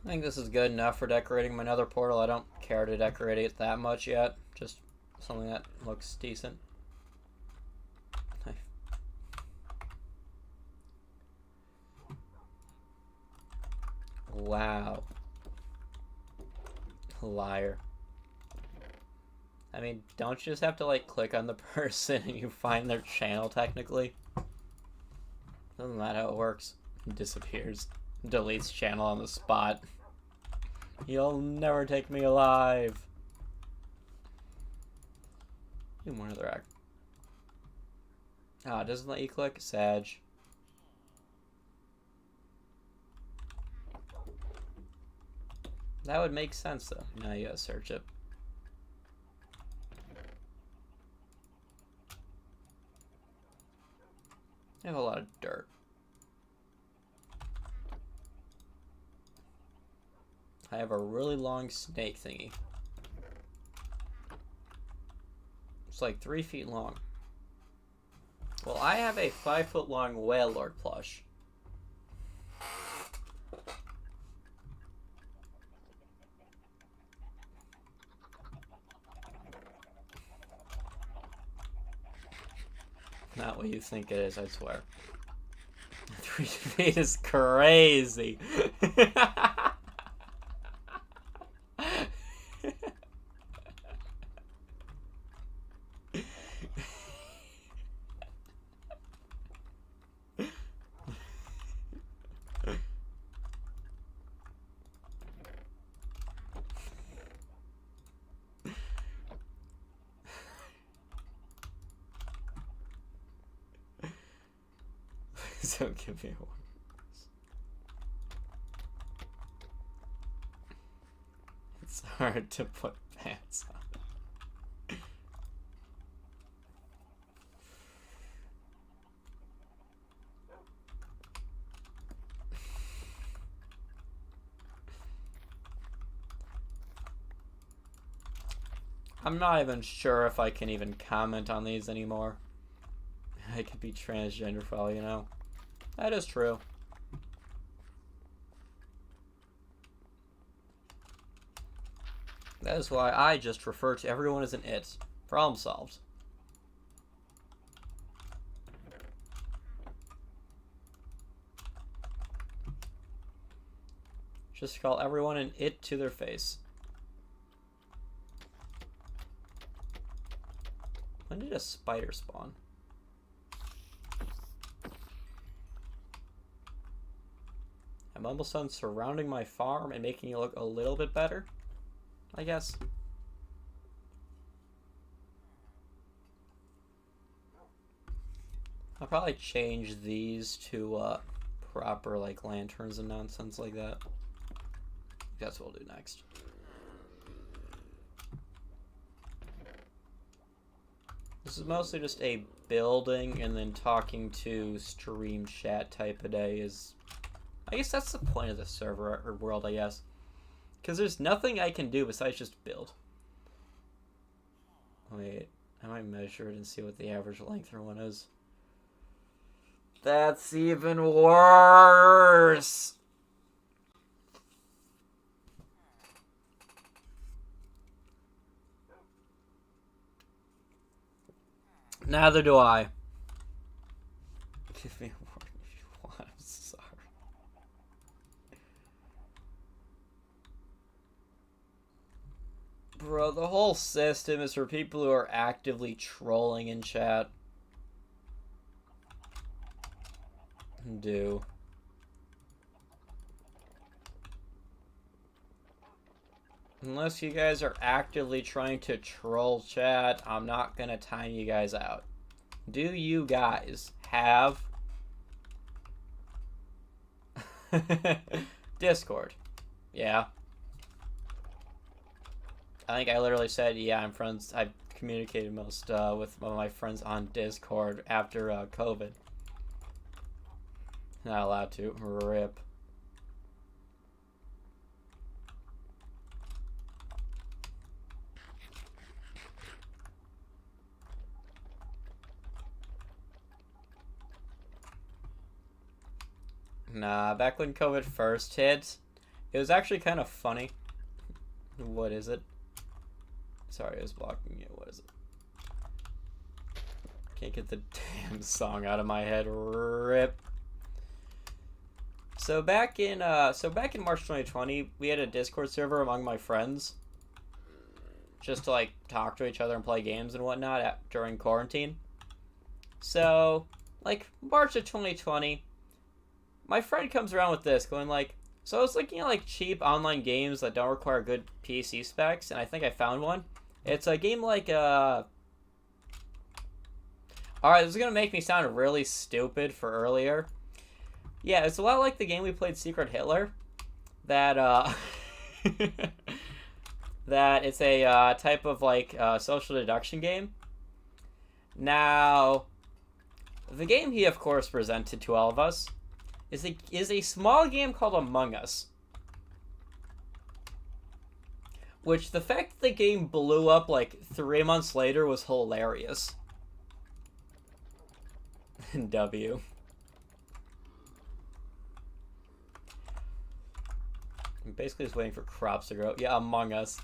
I think this is good enough for decorating my nether portal. I don't care to decorate it that much yet. Just something that looks decent. Wow. Liar. I mean, don't you just have to like click on the person and you find their channel technically? Isn't that how it works? It disappears. Deletes channel on the spot. You'll never take me alive. Do more other act. Ah, it doesn't let you click? Sag. That would make sense though. Now you gotta search it. I have a lot of dirt. I have a really long snake thingy. It's like 3 feet long. Well, I have a 5 foot long whale lord plush. Not what you think it is, I swear. Retweet is crazy. So give me one. It's hard to put pants on. I'm not even sure if I can even comment on these anymore. I could be transgender for all you know. That is true. That is why I just refer to everyone as an it. Problem solved. Just call everyone an it to their face. When did a spider spawn? I'm almost done surrounding my farm and making it look a little bit better, I guess. I'll probably change these to proper like lanterns and nonsense like that. That's what we'll do next. This is mostly just a building and then talking to stream chat type of day. I guess that's the point of the server or world, I guess. Because there's nothing I can do besides just build. Wait, I might measure it and see what the average length for one is. That's even worse! Neither do I. Give me more if you want, I'm sorry. Bro, the whole system is for people who are actively trolling in chat. Do. Unless you guys are actively trying to troll chat, I'm not gonna time you guys out. Do you guys have Discord? Yeah. I think I literally said, yeah, I'm friends. I've communicated most with one of my friends on Discord after COVID. Not allowed to. RIP. Nah, back when COVID first hit, it was actually kind of funny. What is it? Sorry, I was blocking it. What is it? Can't get the damn song out of my head. RIP. So back in March 2020, we had a Discord server among my friends, just to like talk to each other and play games and whatnot during quarantine. So, like March of 2020, my friend comes around with this, going like, so I was looking at like cheap online games that don't require good PC specs, and I think I found one. It's a game like Alright, this is gonna make me sound really stupid for earlier. Yeah, it's a lot like the game we played, Secret Hitler. That that it's a type of like social deduction game. Now, the game he of course presented to all of us is a small game called Among Us. Which, the fact that the game blew up like 3 months later was hilarious. W. I'm basically just waiting for crops to grow. Yeah, Among Us.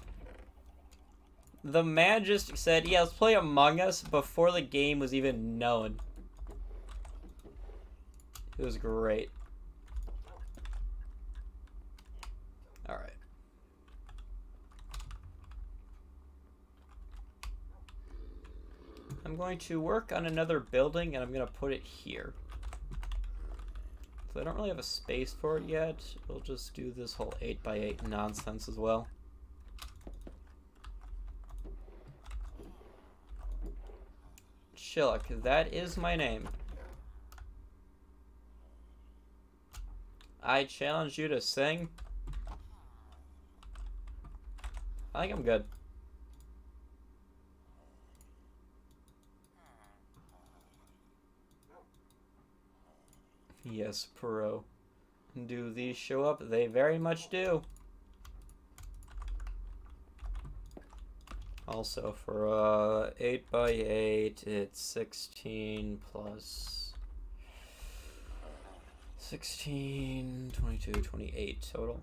The man just said, yeah, let's play Among Us before the game was even known. It was great. Alright. I'm going to work on another building, and I'm going to put it here. So I don't really have a space for it yet. We'll just do this whole 8x8 nonsense as well. Chillick, that is my name. I challenge you to sing. I think I'm good. Yes, Perot. Do these show up? They very much do. Also, for 8x8, it's 16 plus 16, 22, 28 total.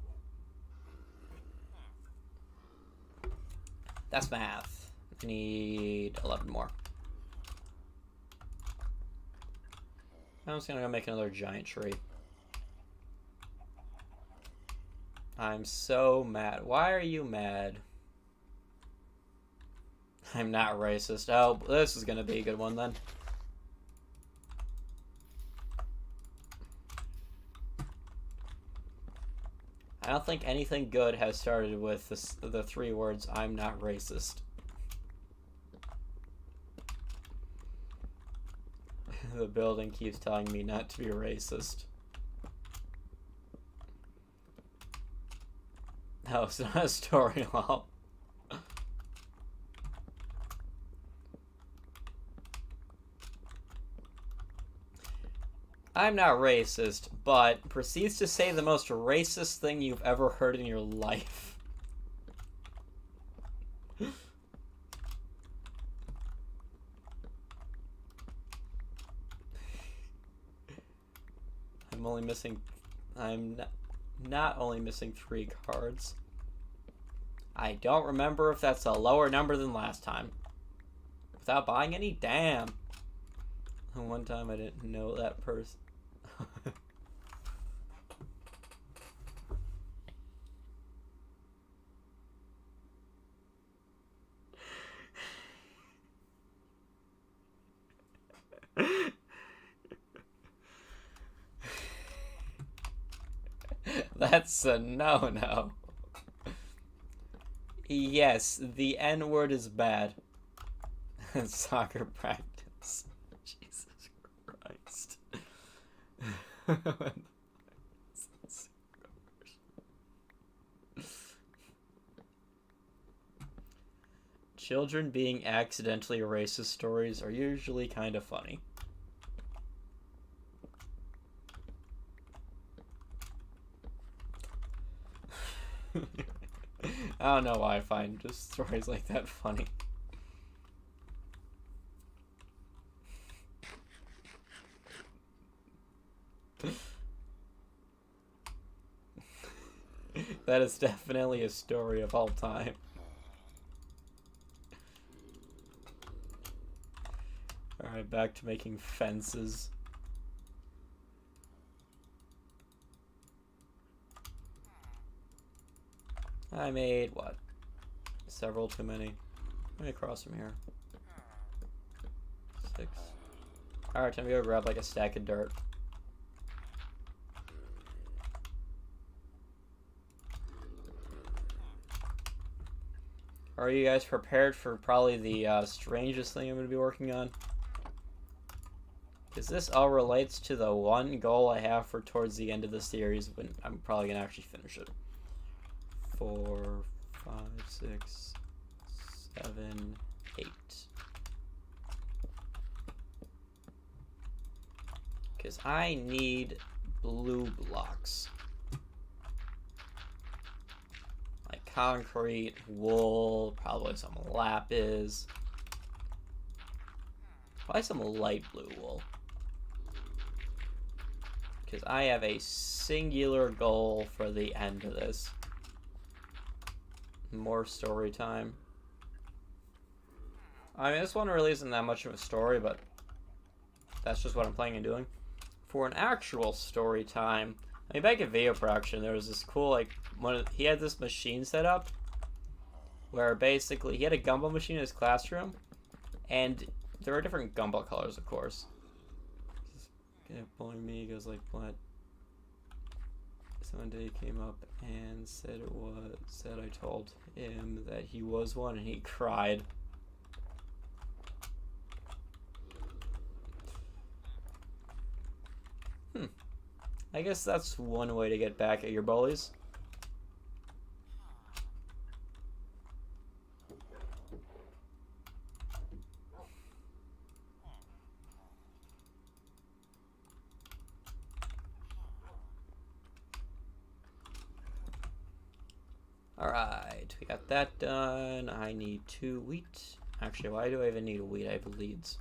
That's math. I need 11 more. I'm just gonna go make another giant tree. I'm so mad. Why are you mad? I'm not racist. Oh, this is gonna be a good one then. I don't think anything good has started with the 3 words, I'm not racist. The building keeps telling me not to be racist. Oh, it's not a story hall. I'm not racist, but proceeds to say the most racist thing you've ever heard in your life. I'm not only missing 3 cards. I don't remember if that's a lower number than last time. Without buying any? Damn. One time I didn't know that person. That's a no-no. Yes, the N-word is bad. Soccer practice. Jesus Christ. Children being accidentally racist stories are usually kind of funny. I don't know why I find just stories like that funny. That is definitely a story of all time. Alright, back to making fences. I made, what? Several too many. Let me cross from here. 6. Alright, time to go grab like a stack of dirt. Are you guys prepared for probably the strangest thing I'm going to be working on? Because this all relates to the one goal I have for towards the end of the series when I'm probably going to actually finish it. 4, 5, 6, 7, 8. Because I need blue blocks. Like concrete, wool, probably some lapis. Probably some light blue wool. Because I have a singular goal for the end of this. More story time. I mean, this one really isn't that much of a story, but that's just what I'm planning on doing. for an actual story time. I mean, back in video production, there was this cool, like, he had this machine set up where basically he had a gumball machine in his classroom, and there are different gumball colors, of course. Pulling me, he goes like, what? So one day he came up and said I told him that he was one, and he cried. I guess that's one way to get back at your bullies. Alright, we got that done. I need 2 wheat. Actually, why do I even need wheat? I have leads.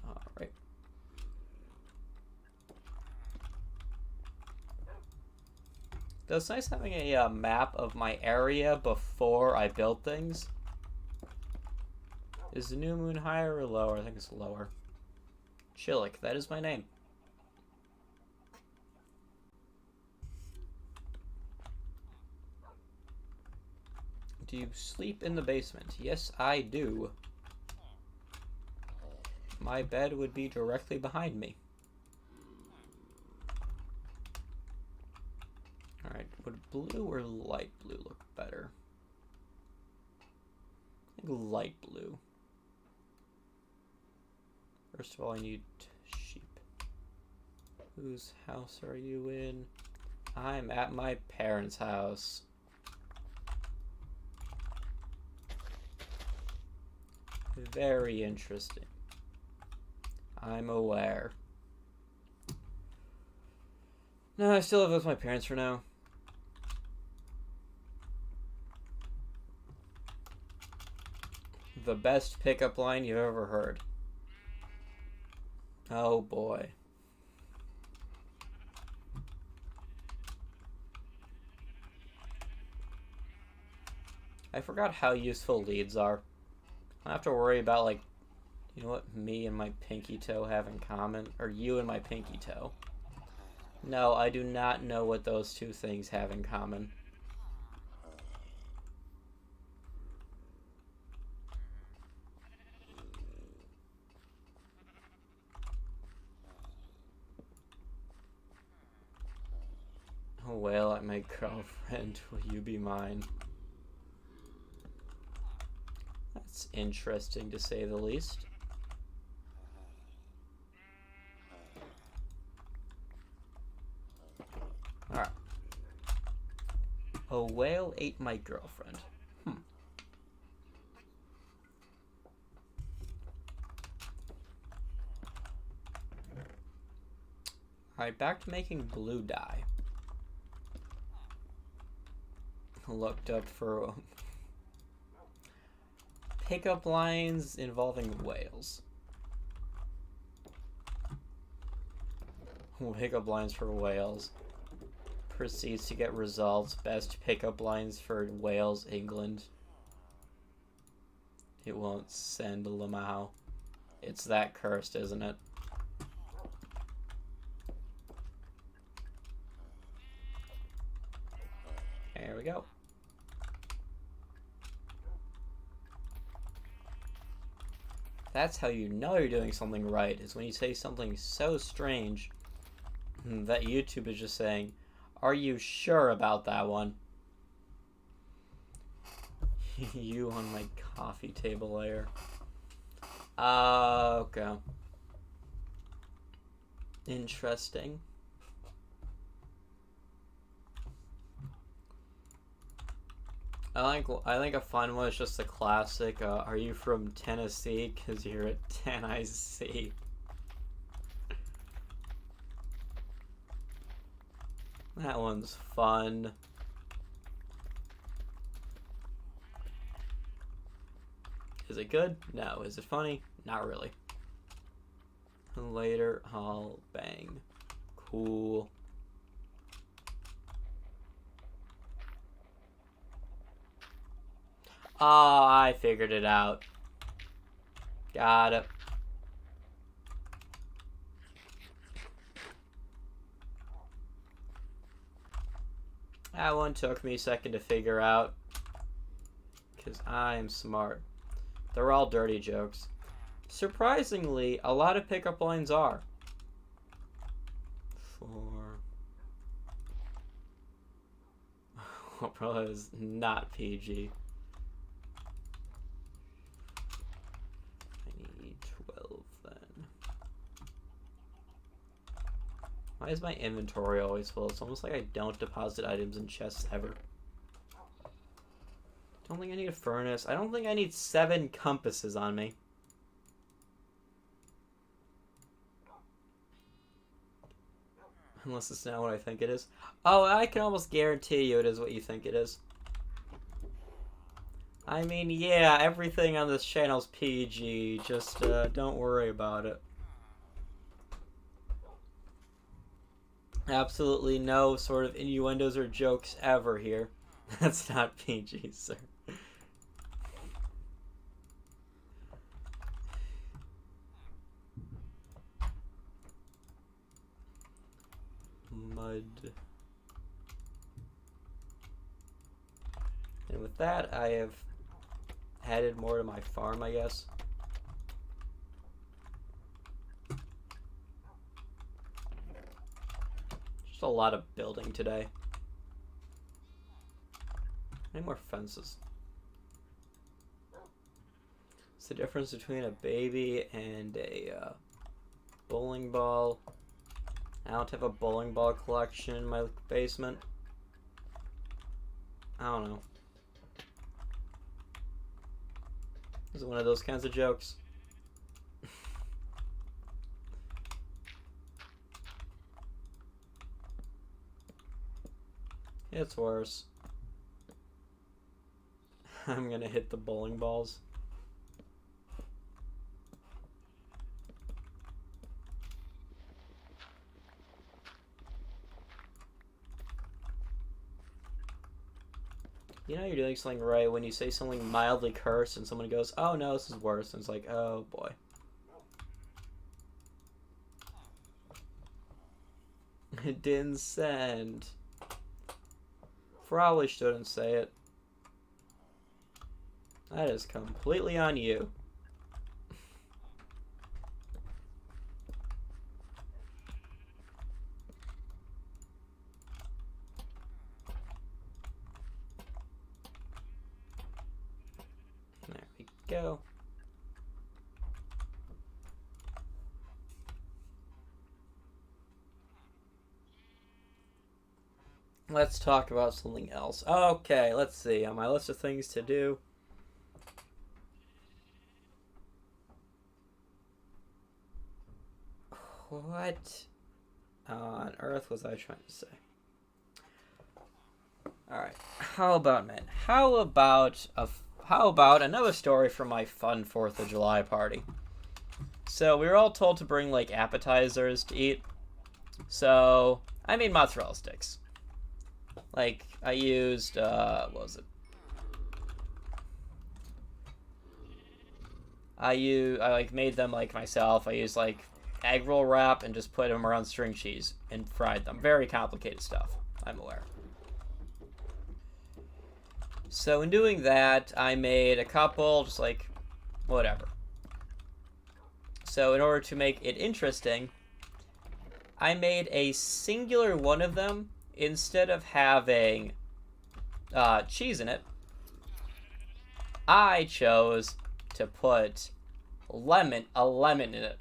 Alright. Though it's nice having a map of my area before I build things. Is the new moon higher or lower? I think it's lower. Chillick, that is my name. Do you sleep in the basement? Yes, I do. My bed would be directly behind me. Alright, would blue or light blue look better? I think light blue. First of all, I need sheep. Whose house are you in? I'm at my parents' house. Very interesting. I'm aware. No, I still live with my parents for now. The best pickup line you've ever heard. Oh boy. I forgot how useful leads are. I don't have to worry about, like, you know what me and my pinky toe have in common? Or you and my pinky toe. No, I do not know what those two things have in common. Oh, well, at my girlfriend, will you be mine? That's interesting, to say the least. Alright. A whale ate my girlfriend. Alright, back to making blue dye. Looked up for pickup lines involving whales. Pickup lines for whales. Proceeds to get results. Best pickup lines for Wales, England. It won't send Lamau. It's that cursed, isn't it? There we go. That's how you know you're doing something right, is when you say something so strange that YouTube is just saying, are you sure about that one? You on my coffee table layer. Okay. Interesting. I think a fun one is just the classic, are you from Tennessee? Because you're at Tennessee. That one's fun. Is it good? No. Is it funny? Not really. Later, I'll bang. Cool. Oh, I figured it out. Got it. That one took me a second to figure out. Because I'm smart. They're all dirty jokes. Surprisingly, a lot of pickup lines are. 4. Umbrella is not PG. I need 12 then. Why is my inventory always full? It's almost like I don't deposit items in chests ever. I don't think I need a furnace. I don't think I need 7 compasses on me. Unless it's not what I think it is. Oh, I can almost guarantee you it is what you think it is. I mean, yeah, everything on this channel's PG. Just, don't worry about it. Absolutely no sort of innuendos or jokes ever here. That's not PG, sir. Mud. And with that, I have added more to my farm, I guess. Just a lot of building today. Any more fences? What's the difference between a baby and a bowling ball? I don't have a bowling ball collection in my basement. I don't know. Is it one of those kinds of jokes? It's worse. I'm gonna hit the bowling balls. You know you're doing something right when you say something mildly cursed and someone goes, oh no, this is worse. And it's like, oh boy. It didn't send. Probably shouldn't say it. That is completely on you. There we go. Let's talk about something else. Okay, let's see. On my list of things to do. What on earth was I trying to say? Alright, how about, man? How about another story from my fun 4th of July party? So, we were all told to bring, like, appetizers to eat. So, I made mozzarella sticks. Like, I used, what was it? I made them, like, myself. I used, like, egg roll wrap and just put them around string cheese and fried them. Very complicated stuff, I'm aware. So in doing that, I made a couple, just like, whatever. So in order to make it interesting, I made a singular one of them. Instead of having cheese in it, I chose to put a lemon in it.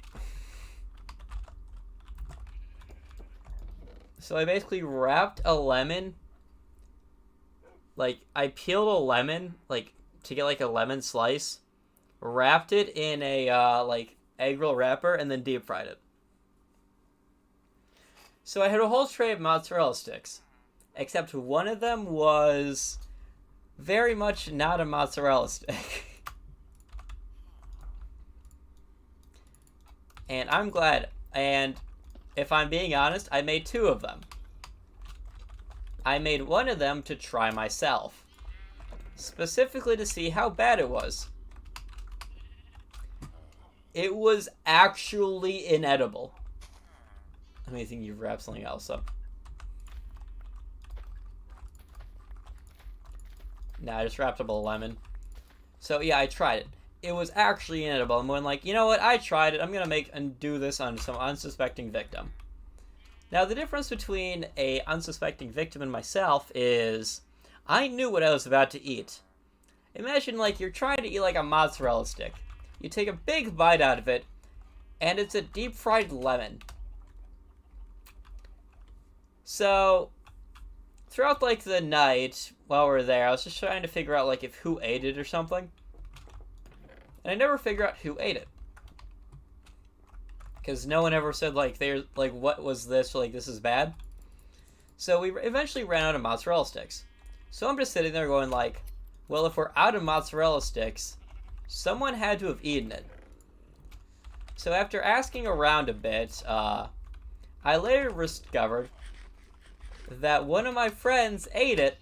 So I basically wrapped a lemon, like, I peeled a lemon, like, to get, like, a lemon slice, wrapped it in a, like, egg roll wrapper, and then deep fried it. So I had a whole tray of mozzarella sticks, except one of them was very much not a mozzarella stick. And I'm glad, and if I'm being honest, I made 2 of them. I made one of them to try myself. specifically to see how bad it was. It was actually inedible. Let me think you've wrapped something else up. Nah, I just wrapped up a lemon. So yeah, I tried it. It was actually inedible. I'm going like, you know what? I tried it. I'm gonna make and do this on some unsuspecting victim. Now the difference between a unsuspecting victim and myself is I knew what I was about to eat. Imagine like you're trying to eat like a mozzarella stick. You take a big bite out of it, and it's a deep fried lemon. So, throughout like the night while we're there, I was just trying to figure out like if who ate it or something. And I never figured out who ate it. Because no one ever said like they're like what was this, or like this is bad. So we eventually ran out of mozzarella sticks. So I'm just sitting there going like, well, if we're out of mozzarella sticks, someone had to have eaten it. So after asking around a bit, I later discovered that one of my friends ate it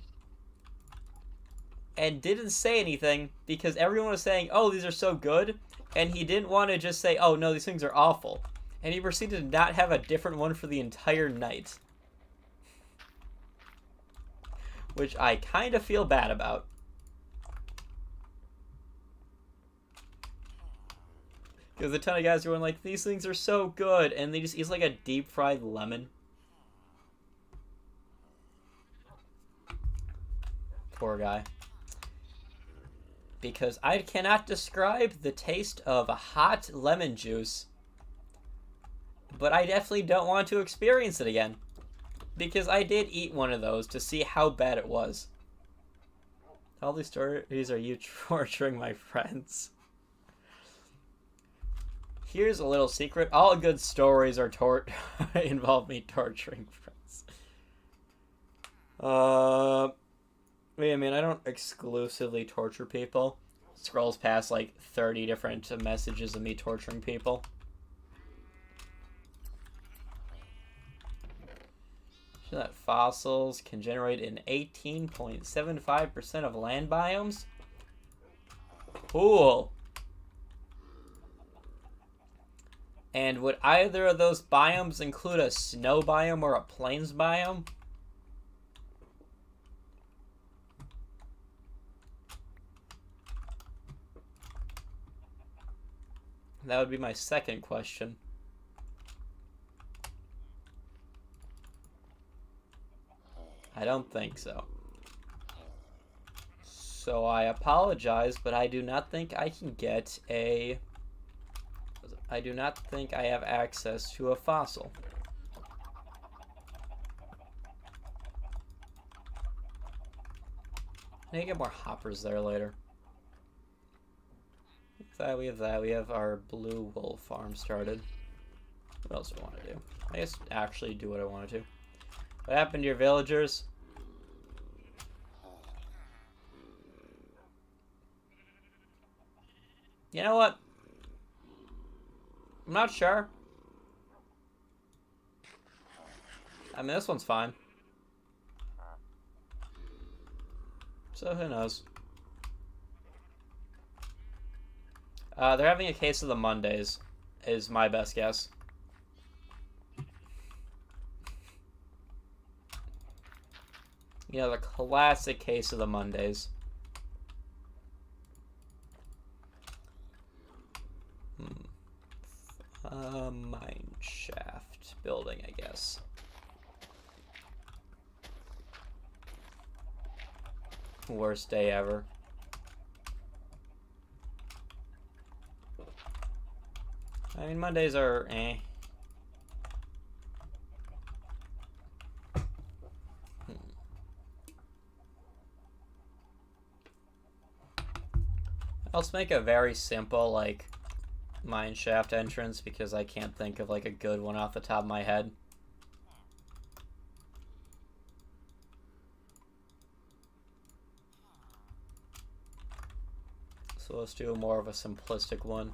and didn't say anything because everyone was saying, oh, these are so good, and he didn't want to just say, oh, no, these things are awful. And he proceeded to not have a different one for the entire night. Which I kind of feel bad about. Because a ton of guys are going like, these things are so good, and they just eat like a deep fried lemon. Poor guy. Because I cannot describe the taste of a hot lemon juice, but I definitely don't want to experience it again. Because I did eat one of those to see how bad it was. All these stories are you torturing my friends. Here's a little secret. All good stories are involve me torturing friends. Wait a minute, I don't exclusively torture people. Scrolls past like 30 different messages of me torturing people. So that fossils can generate in 18.75% of land biomes? Cool. And would either of those biomes include a snow biome or a plains biome? That would be my second question. I don't think so. So I apologize, but I do not think I can get a... I do not think I have access to a fossil. I need to get more hoppers there later. We have that. We have our blue wool farm started. What else do I want to do? I guess actually do what I want to do. What happened to your villagers? You know what? I'm not sure. I mean, this one's fine. So who knows? They're having a case of the Mondays, is my best guess. You know, the classic case of the Mondays. Mine shaft building, I guess. Worst day ever. I mean, Mondays are eh. I'll just make a very simple, like, mine shaft entrance because I can't think of, like, a good one off the top of my head. So let's do more of a simplistic one.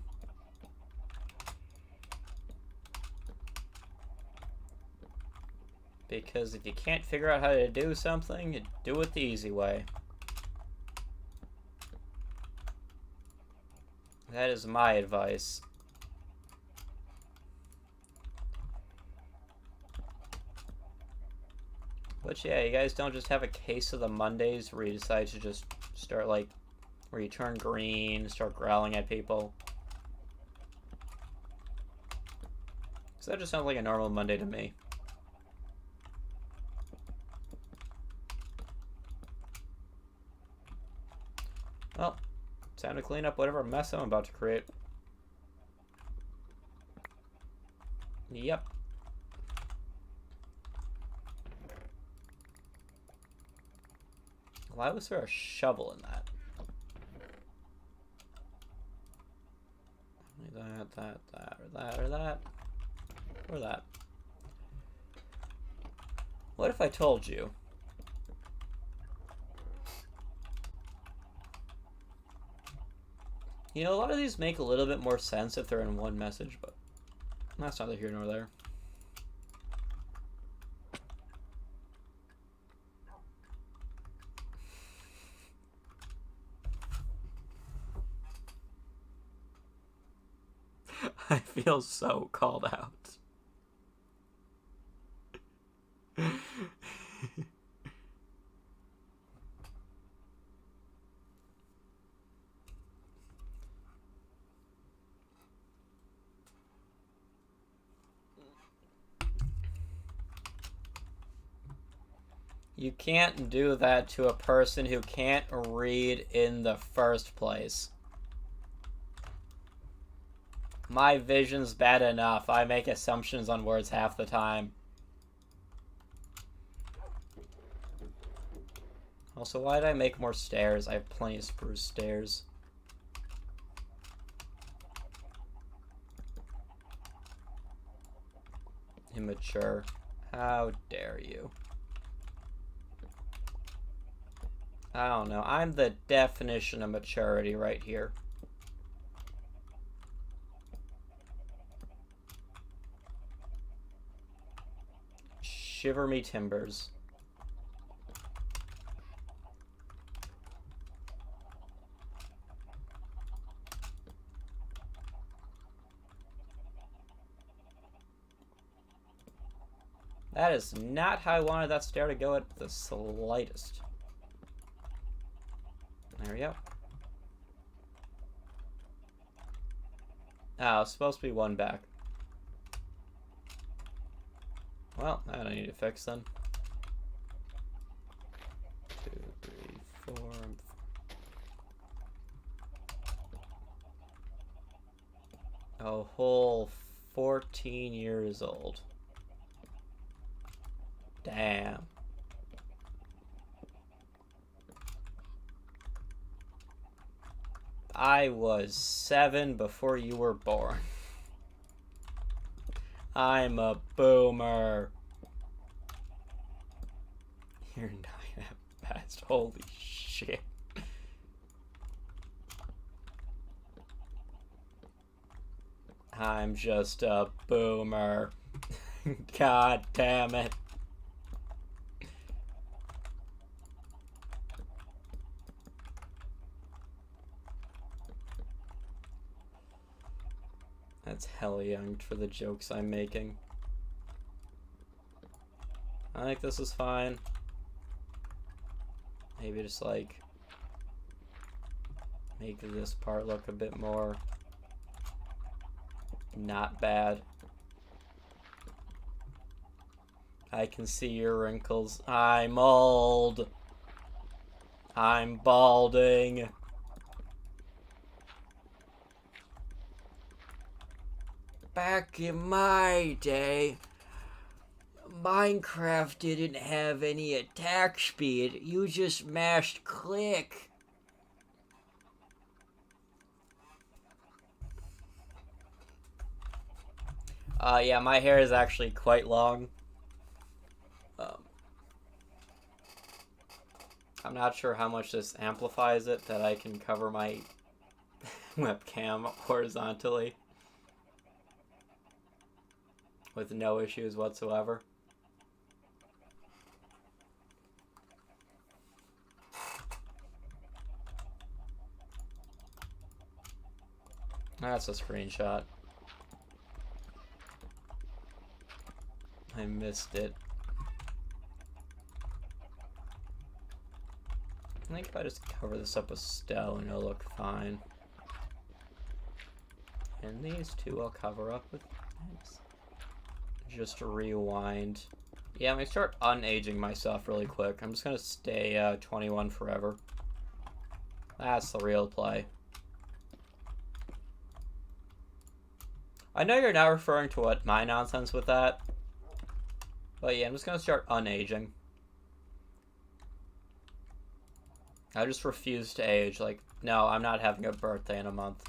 Because if you can't figure out how to do something, you do it the easy way. That is my advice. But yeah, you guys don't just have a case of the Mondays where you decide to just start, like, where you turn green, start growling at people. Because that just sounds like a normal Monday to me. Well, time to clean up whatever mess I'm about to create. Yep. Why was there a shovel in that? That, or that. What if I told you? You know, a lot of these make a little bit more sense if they're in one message, but that's neither here nor there. I feel so called out. You can't do that to a person who can't read in the first place. My vision's bad enough. I make assumptions on words half the time. Also, why did I make more stairs? I have plenty of spruce stairs. Immature. How dare you? I don't know. I'm the definition of maturity right here. Shiver me timbers. That is not how I wanted that stair to go at the slightest. There we go. Oh, it's supposed to be one back. Well, that I need to fix then. 2, 3, 4. A whole 14 years old. Damn. I was 7 before you were born. I'm a boomer. You're 9 at best. Holy shit. I'm just a boomer. God damn it. That's hella young for the jokes I'm making. I think this is fine. Maybe just like make this part look a bit more not bad. I can see your wrinkles. I'm old. I'm balding. Back in my day, Minecraft didn't have any attack speed. You just mashed click. Yeah, my hair is actually quite long. I'm not sure how much this amplifies it, that I can cover my webcam horizontally with no issues whatsoever. That's a screenshot. I missed it. I think if I just cover this up with stone, it'll look fine. And these two I'll cover up with thanks. Just rewind. Yeah, I'm gonna start unaging myself really quick. I'm just gonna stay 21 forever. That's the real play. I know you're not referring to what my nonsense with that. But yeah, I'm just gonna start unaging. I just refuse to age. Like, no, I'm not having a birthday in a month.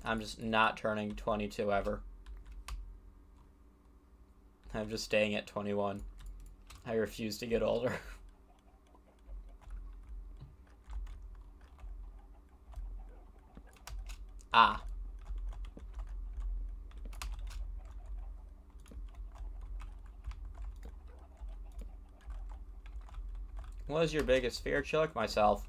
I'm just not turning 22 ever. I'm just staying at 21. I refuse to get older. Ah. What is your biggest fear, Chillick? Myself.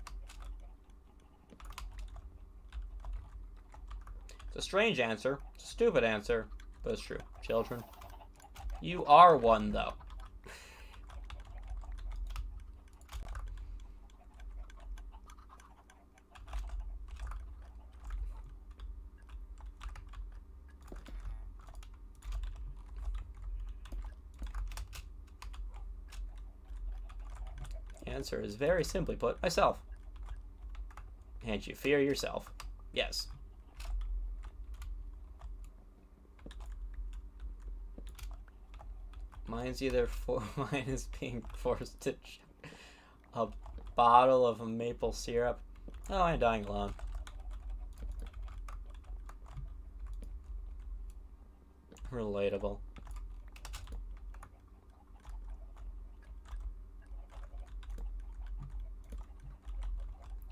It's a strange answer. It's a stupid answer. But it's true. Children. You are one, though. The answer is very simply put, myself. And you fear yourself. Yes. Mine is being forced to a bottle of maple syrup. Oh, I'm dying alone. Relatable.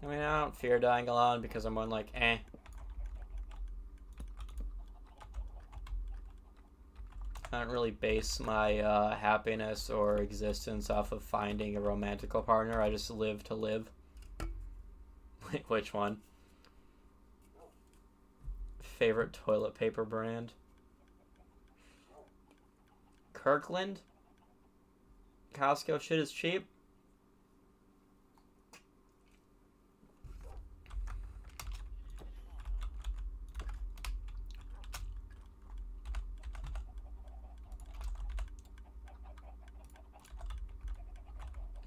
I mean, I don't fear dying alone because I'm one like, eh. I don't really base my happiness or existence off of finding a romantical partner. I just live to live. Which one? Favorite toilet paper brand? Kirkland? Costco shit is cheap?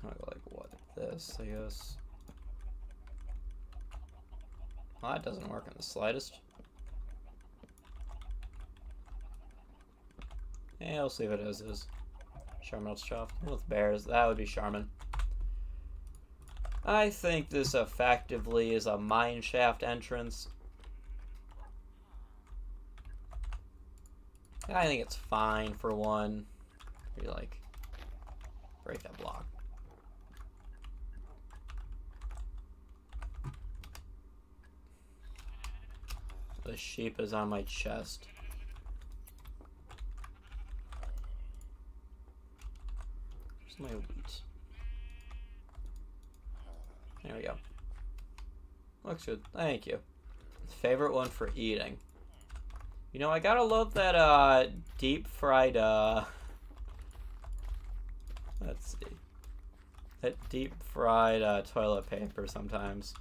I'll go like, what? This, I guess. Well, that doesn't work in the slightest. Yeah, let's leave it as is. Charmin's Shaft with bears. That would be Charmin. I think this effectively is a mine shaft entrance. I think it's fine for one. You like break that block. The sheep is on my chest. Where's my wheat? There we go. Looks good. Thank you. Favorite one for eating. You know, I gotta love that deep fried let's see. That deep fried toilet paper sometimes.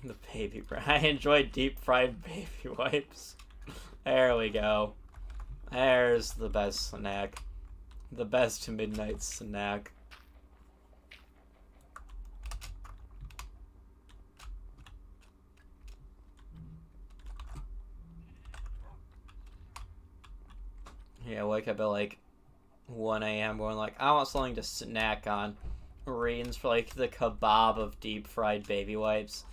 The baby I enjoy deep fried baby wipes. There we go. There's the best snack. The best midnight snack. Yeah, wake up at like 1 a.m. going like, I want something to snack on. Reins for like the kebab of deep fried baby wipes.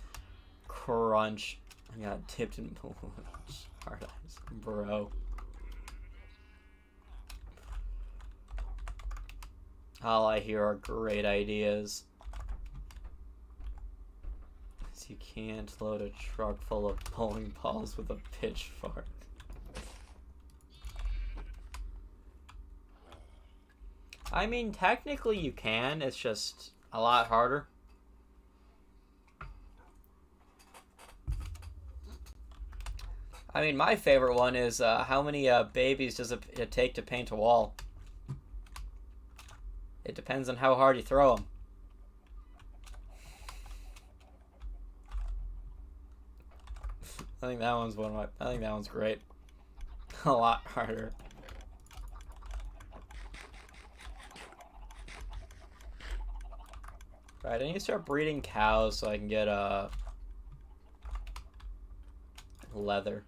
Crunch. I got tipped in hard eyes. Bro. All I hear are great ideas. You can't load a truck full of bowling balls with a pitchfork. I mean, technically you can, it's just a lot harder. I mean, my favorite one is how many babies does it take to paint a wall? It depends on how hard you throw them. I think that one's I think that one's great. A lot harder. Right, I need to start breeding cows so I can get leather.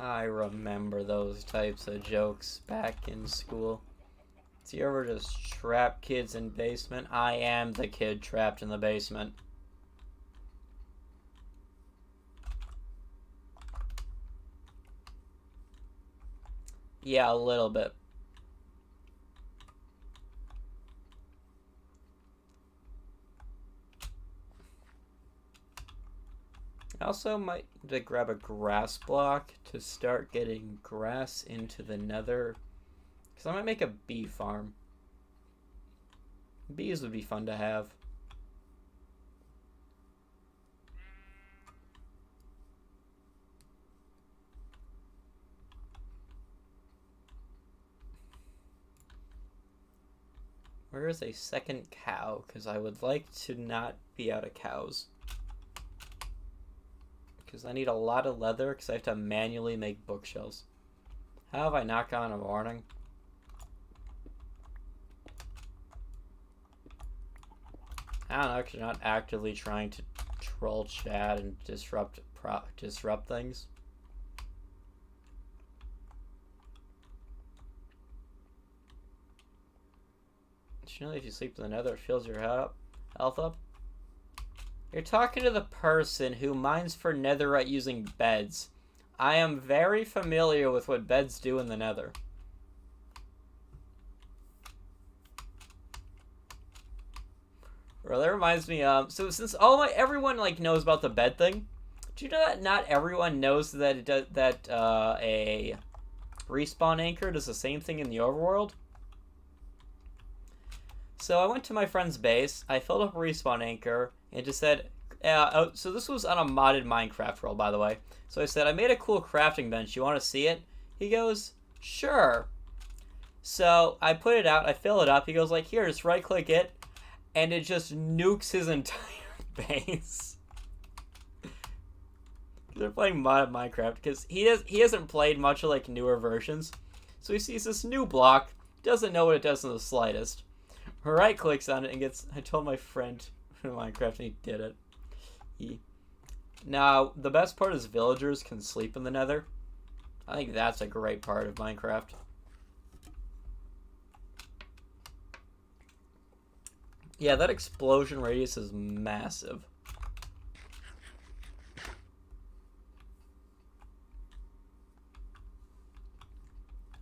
I remember those types of jokes back in school. Do you ever just trap kids in basement? I am the kid trapped in the basement. Yeah, a little bit. I also might need to grab a grass block to start getting grass into the nether. Because I might make a bee farm. Bees would be fun to have. Where is a second cow? Because I would like to not be out of cows. Because I need a lot of leather because I have to manually make bookshelves. How have I not gotten a warning? I don't know, because you're not actively trying to troll chat and disrupt things. Did you know that if you sleep in the nether, it fills your health up? You're talking to the person who mines for netherite using beds. I am very familiar with what beds do in the nether. Well, that reminds me, so since everyone like knows about the bed thing, do you know that not everyone knows that it does, that a respawn anchor does the same thing in the overworld? So I went to my friend's base, I filled up a respawn anchor, and it just said, so this was on a modded Minecraft world, by the way. So I said, I made a cool crafting bench, you want to see it? He goes, sure. So I put it out, I fill it up, he goes like, here, just right click it, and it just nukes his entire base. They're playing modded Minecraft, because he hasn't played much of like newer versions. So he sees this new block, doesn't know what it does in the slightest. Right clicks on it and gets. I told my friend in Minecraft and he did it. Now the best part is villagers can sleep in the nether. I think that's a great part of Minecraft. Yeah, that explosion radius is massive.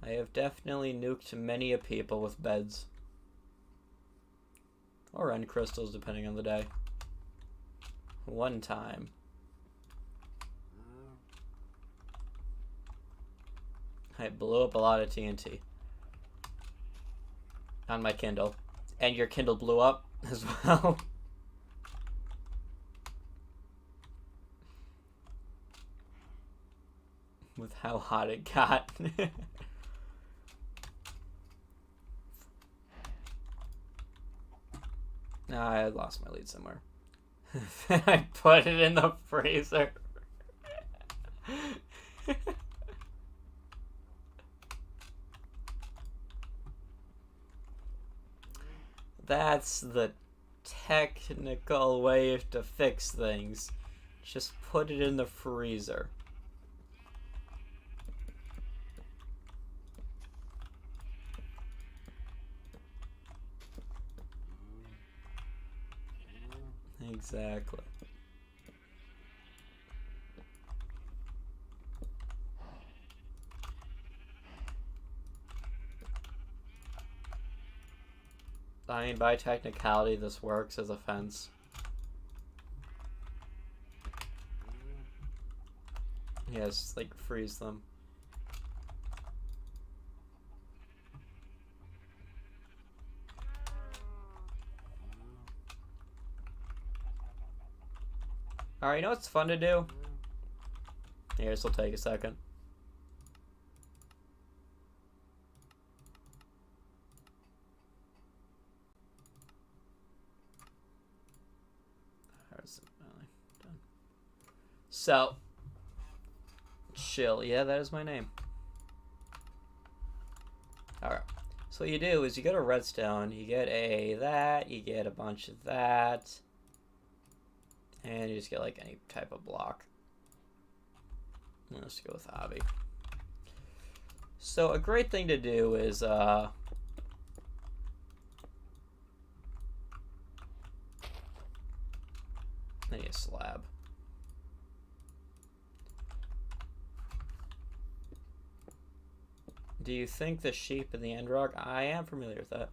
I have definitely nuked many a people with beds. Or end crystals, depending on the day. One time. I blew up a lot of TNT. On my Kindle. And your Kindle blew up as well. With how hot it got. I lost my lead somewhere. I put it in the freezer. That's the technical way to fix things. Just put it in the freezer. Exactly. I mean, by technicality, this works as a fence. Yes, like freeze them. Alright, you know what's fun to do? Here, this will take a second. Done. So, chill. Yeah, that is my name. Alright. So what you do is you go to redstone, you get that, you get a bunch of that, and you just get like any type of block. Let's go with hobby. So a great thing to do is I need a slab. Do you think the sheep in the end rock? I am familiar with that.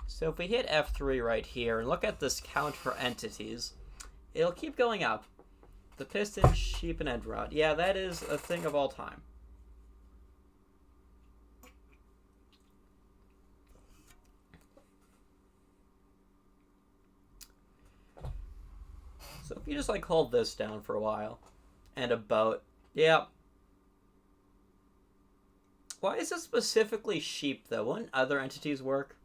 So if we hit F3 right here and look at this count for entities, it'll keep going up. The piston, sheep, and end rod. Yeah, that is a thing of all time. So if you just like hold this down for a while, and a boat. Yeah. Why is it specifically sheep though? Wouldn't other entities work?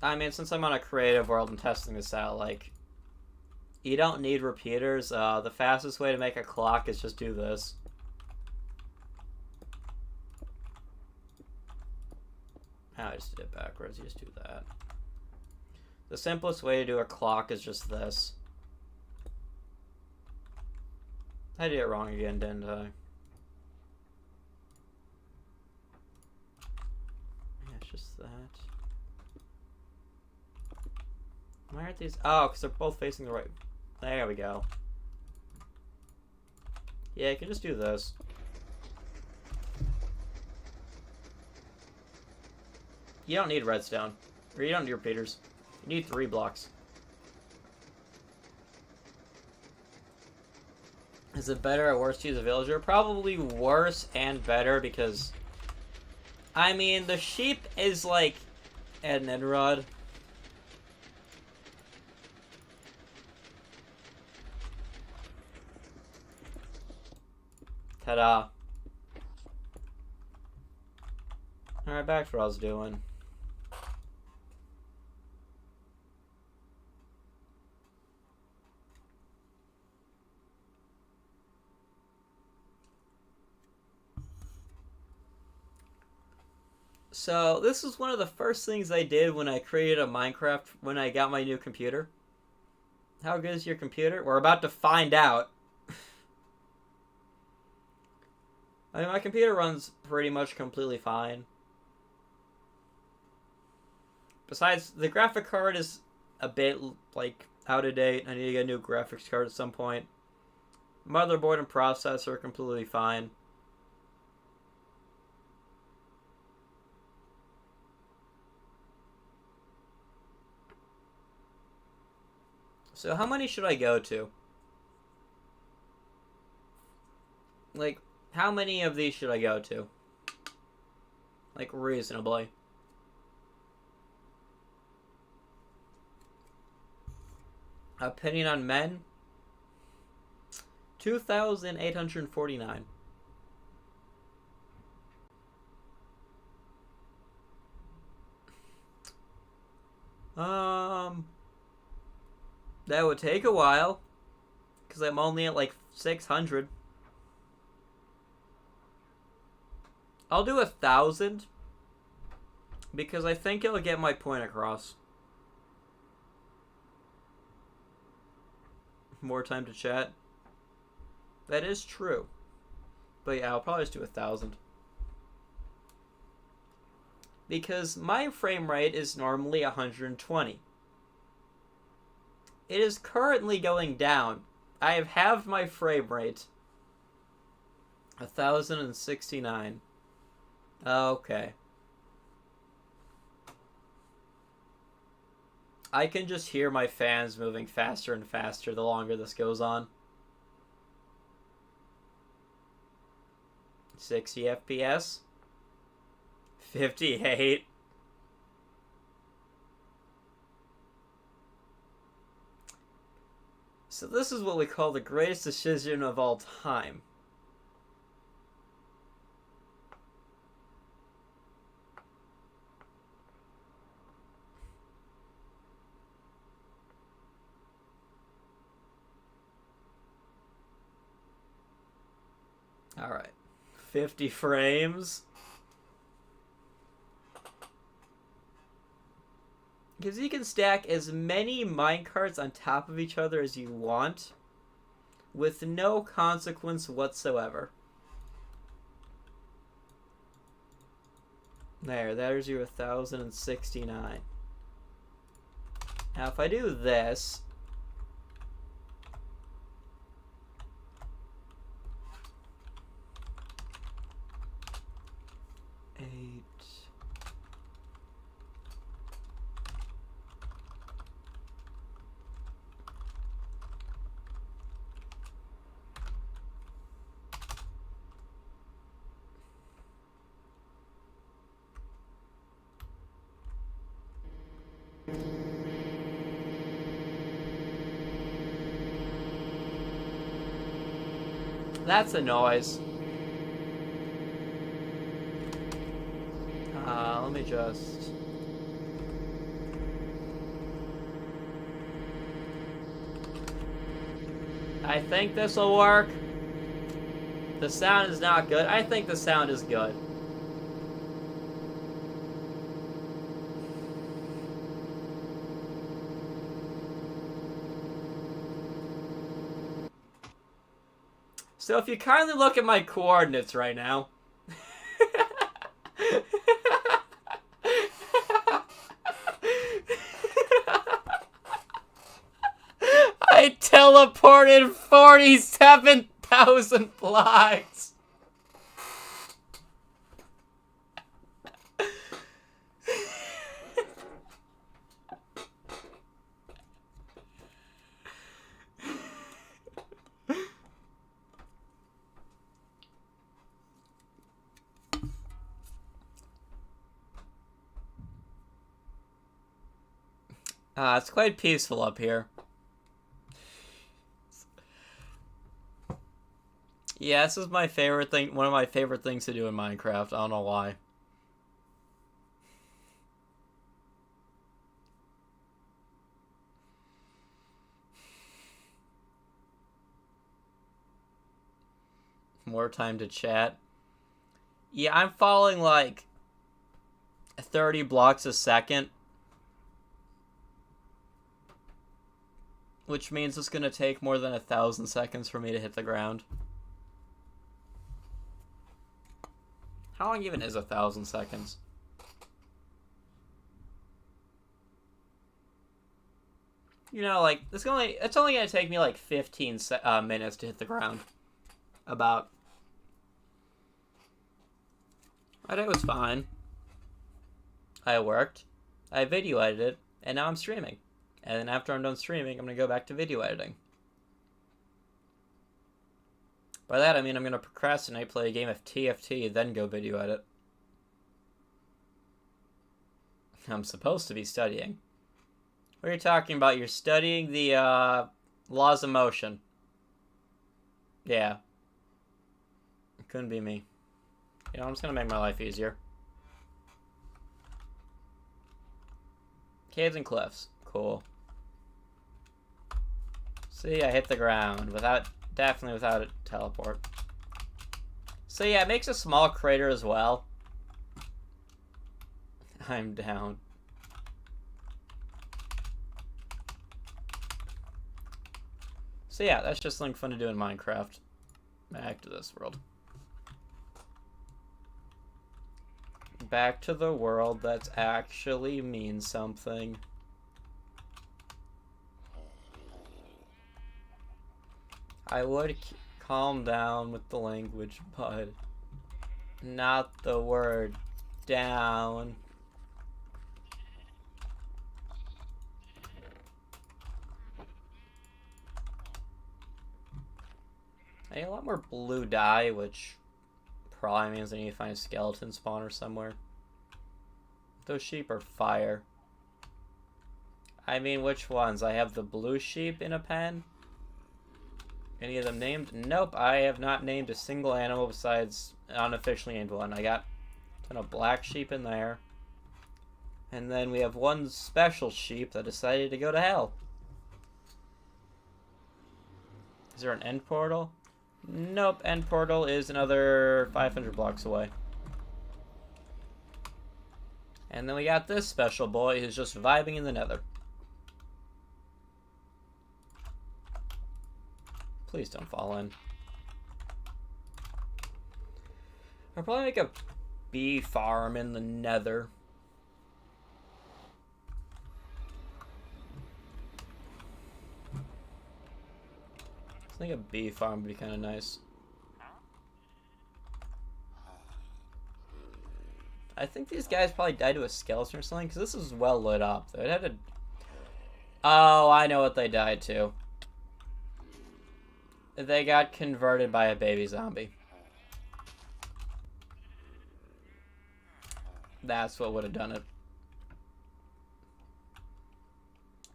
I mean, since I'm on a creative world and testing this out, like, you don't need repeaters. The fastest way to make a clock is just do this. I just did it backwards. You just do that. The simplest way to do a clock is just this. I did it wrong again, didn't I? Yeah, it's just that. Why aren't these? Oh, because they're both facing the right. There we go. Yeah, you can just do this. You don't need redstone. Or you don't need repeaters. You need 3 blocks. Is it better or worse to use a villager? Probably worse and better because... I mean, the sheep is like an Enrod. Ta-da. Alright, back to what I was doing. So, this was one of the first things I did when I created a Minecraft, when I got my new computer. How good is your computer? We're about to find out. I mean, my computer runs pretty much completely fine. Besides, the graphic card is a bit, like, out of date. I need to get a new graphics card at some point. Motherboard and processor are completely fine. So how many should I go to? Like, how many of these should I go to? Like, reasonably. Opinion on men? 2,849. That would take a while. Because I'm only at like 600. I'll do 1,000. Because I think it'll get my point across. More time to chat. That is true. But yeah, I'll probably just do 1,000. Because my frame rate is normally 120. It is currently going down. I have halved my frame rate. 1,069. Okay. I can just hear my fans moving faster and faster the longer this goes on. 60 FPS. 58. So this is what we call the greatest decision of all time. Alright. 50 frames. Because you can stack as many minecarts on top of each other as you want with no consequence whatsoever. There's your 1,069. Now if I do this, that's a noise. Let me just... I think this will work. The sound is not good. I think the sound is good. So if you kindly look at my coordinates right now. I teleported 47,000 blocks. It's quite peaceful up here. Yeah, this is my favorite thing, one of my favorite things to do in Minecraft. I don't know why. More time to chat. Yeah, I'm following like 30 blocks a second. Which means it's going to take more than 1,000 seconds for me to hit the ground. How long even is 1,000 seconds? You know, like, it's only going to take me like 15 minutes to hit the ground. About. My day was fine. I worked. I video edited. And now I'm streaming. And then after I'm done streaming, I'm going to go back to video editing. By that, I mean I'm going to procrastinate, play a game of TFT, then go video edit. I'm supposed to be studying. What are you talking about? You're studying the laws of motion. Yeah. It couldn't be me. You know, I'm just going to make my life easier. Caves and cliffs. Cool. See, I hit the ground definitely without a teleport. So yeah, it makes a small crater as well. I'm down. So yeah, that's just something fun to do in Minecraft. Back to this world. Back to the world that actually means something. I would calm down with the language, but not the word down. I need a lot more blue dye, which probably means I need to find a skeleton spawner somewhere. Those sheep are fire. I mean, which ones? I have the blue sheep in a pen. Any of them named? Nope, I have not named a single animal besides an unofficially named one. I got a ton of black sheep in there. And then we have one special sheep that decided to go to hell. Is there an end portal? Nope, end portal is another 500 blocks away. And then we got this special boy who's just vibing in the nether. Please don't fall in. I'll probably make a bee farm in the nether. I think a bee farm would be kind of nice. I think these guys probably died to a skeleton or something, because this is well lit up. They had to... Oh, I know what they died to. They got converted by a baby zombie. That's what would have done it.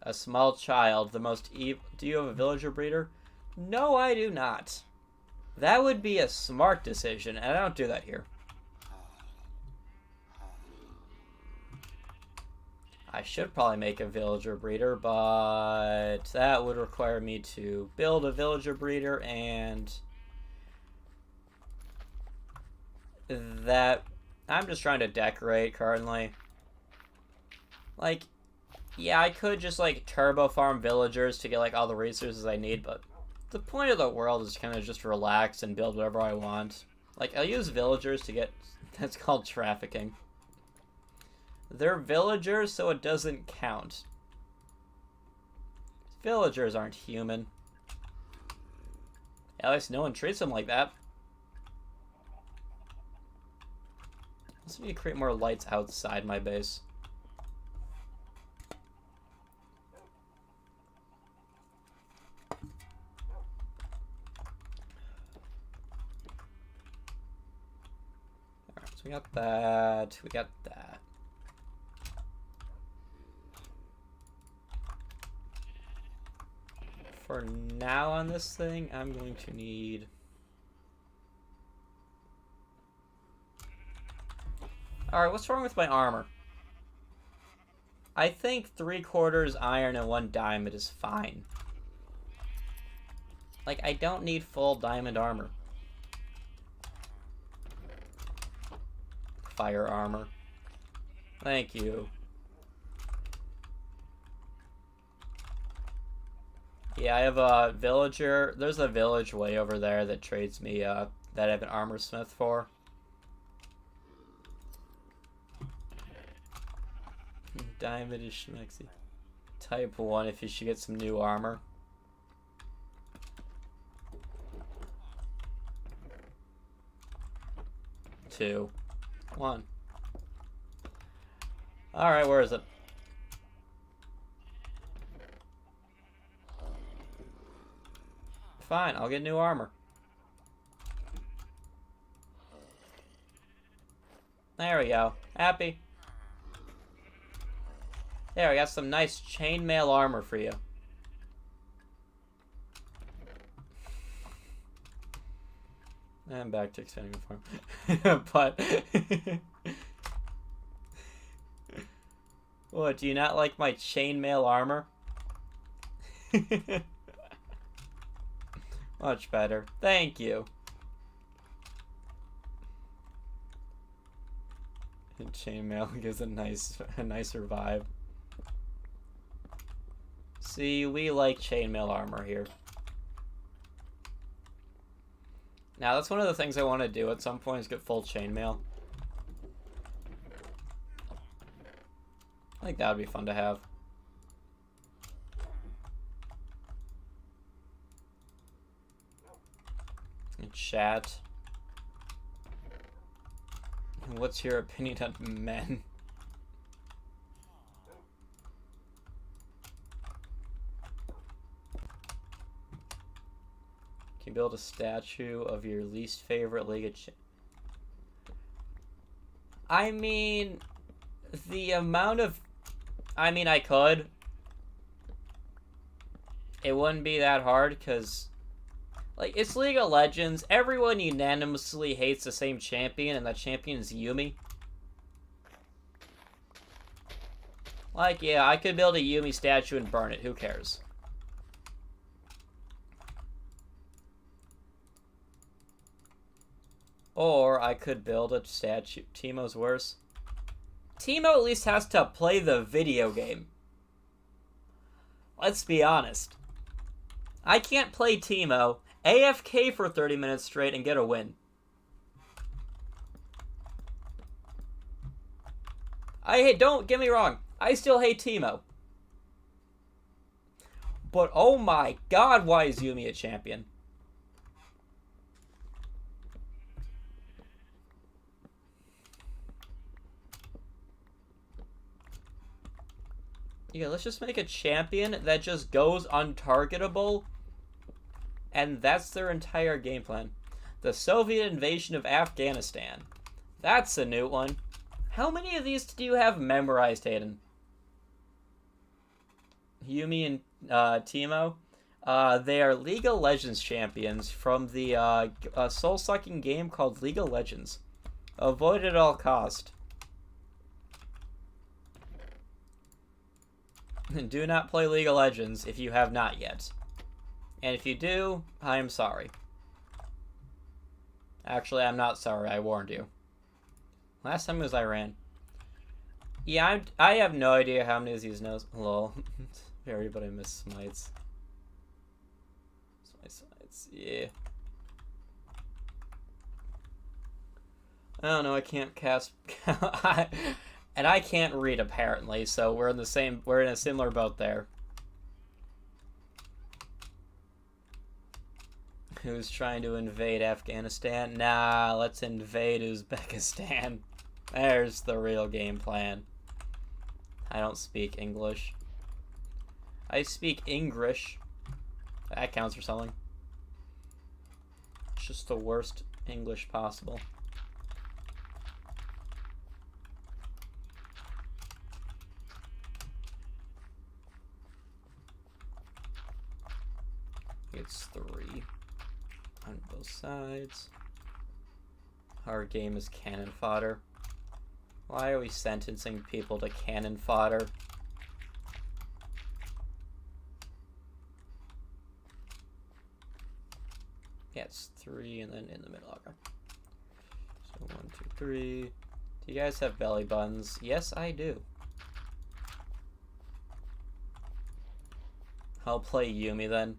A small child, the most evil... Do you have a villager breeder? No, I do not. That would be a smart decision, and I don't do that here. I should probably make a villager breeder, but that would require me to build a villager breeder, and that I'm just trying to decorate currently. Like, yeah, I could just like turbo farm villagers to get like all the resources I need, but the point of the world is kind of just relax and build whatever I want. Like, I'll use villagers to get... That's called trafficking. They're villagers, so it doesn't count. Villagers aren't human. At least no one treats them like that. I also need to create more lights outside my base. Alright, so we got that. We got that. For now on this thing, I'm going to need... Alright, what's wrong with my armor? I think 3/4 iron and 1 diamond is fine. Like, I don't need full diamond armor. Fire armor. Thank you. Yeah, I have a villager. There's a village way over there that trades me, that I have an armor smith for. Diamond is schmexy. Type 1 if you should get some new armor. Two. 1. Alright, where is it? Fine, I'll get new armor. There we go. Happy. There, we got some nice chainmail armor for you. And back to expanding the farm. But... What, do you not like my chainmail armor? Much better. Thank you. And chainmail gives a nicer vibe. See, we like chainmail armor here. Now, that's one of the things I want to do at some point is get full chainmail. I think that would be fun to have. In chat. What's your opinion on men? Can you build a statue of your least favorite League of Champions? I mean, the amount of... I mean, I could. It wouldn't be that hard, because... Like, it's League of Legends. Everyone unanimously hates the same champion, and that champion is Yuumi. Like, yeah, I could build a Yuumi statue and burn it. Who cares? Or I could build a statue. Teemo's worse. Teemo at least has to play the video game. Let's be honest. I can't play Teemo, AFK for 30 minutes straight, and get a win. Don't get me wrong, I still hate Teemo. But oh my god, why is Yuumi a champion? Yeah, let's just make a champion that just goes untargetable, and that's their entire game plan. The Soviet invasion of Afghanistan. That's a new one. How many of these do you have memorized, Hayden? Yuumi and Teemo? They are League of Legends champions from the soul-sucking game called League of Legends. Avoid at all cost. Do not play League of Legends if you have not yet. And if you do, I am sorry. Actually, I'm not sorry. I warned you. Last time it was Iran. Yeah, I have no idea how many of these knows. Lol. Everybody miss smites. Smites, yeah. I don't know, I can't cast... And I can't read, apparently, so we're in a similar boat there. Who's trying to invade Afghanistan? Nah, let's invade Uzbekistan. There's the real game plan. I don't speak English. I speak English. That counts for something. It's just the worst English possible. It's 3 on both sides. Our game is cannon fodder. Why are we sentencing people to cannon fodder? Yeah, it's 3 and then in the middle. Okay. So 1, 2, 3. Do you guys have belly buttons? Yes, I do. I'll play Yuumi then.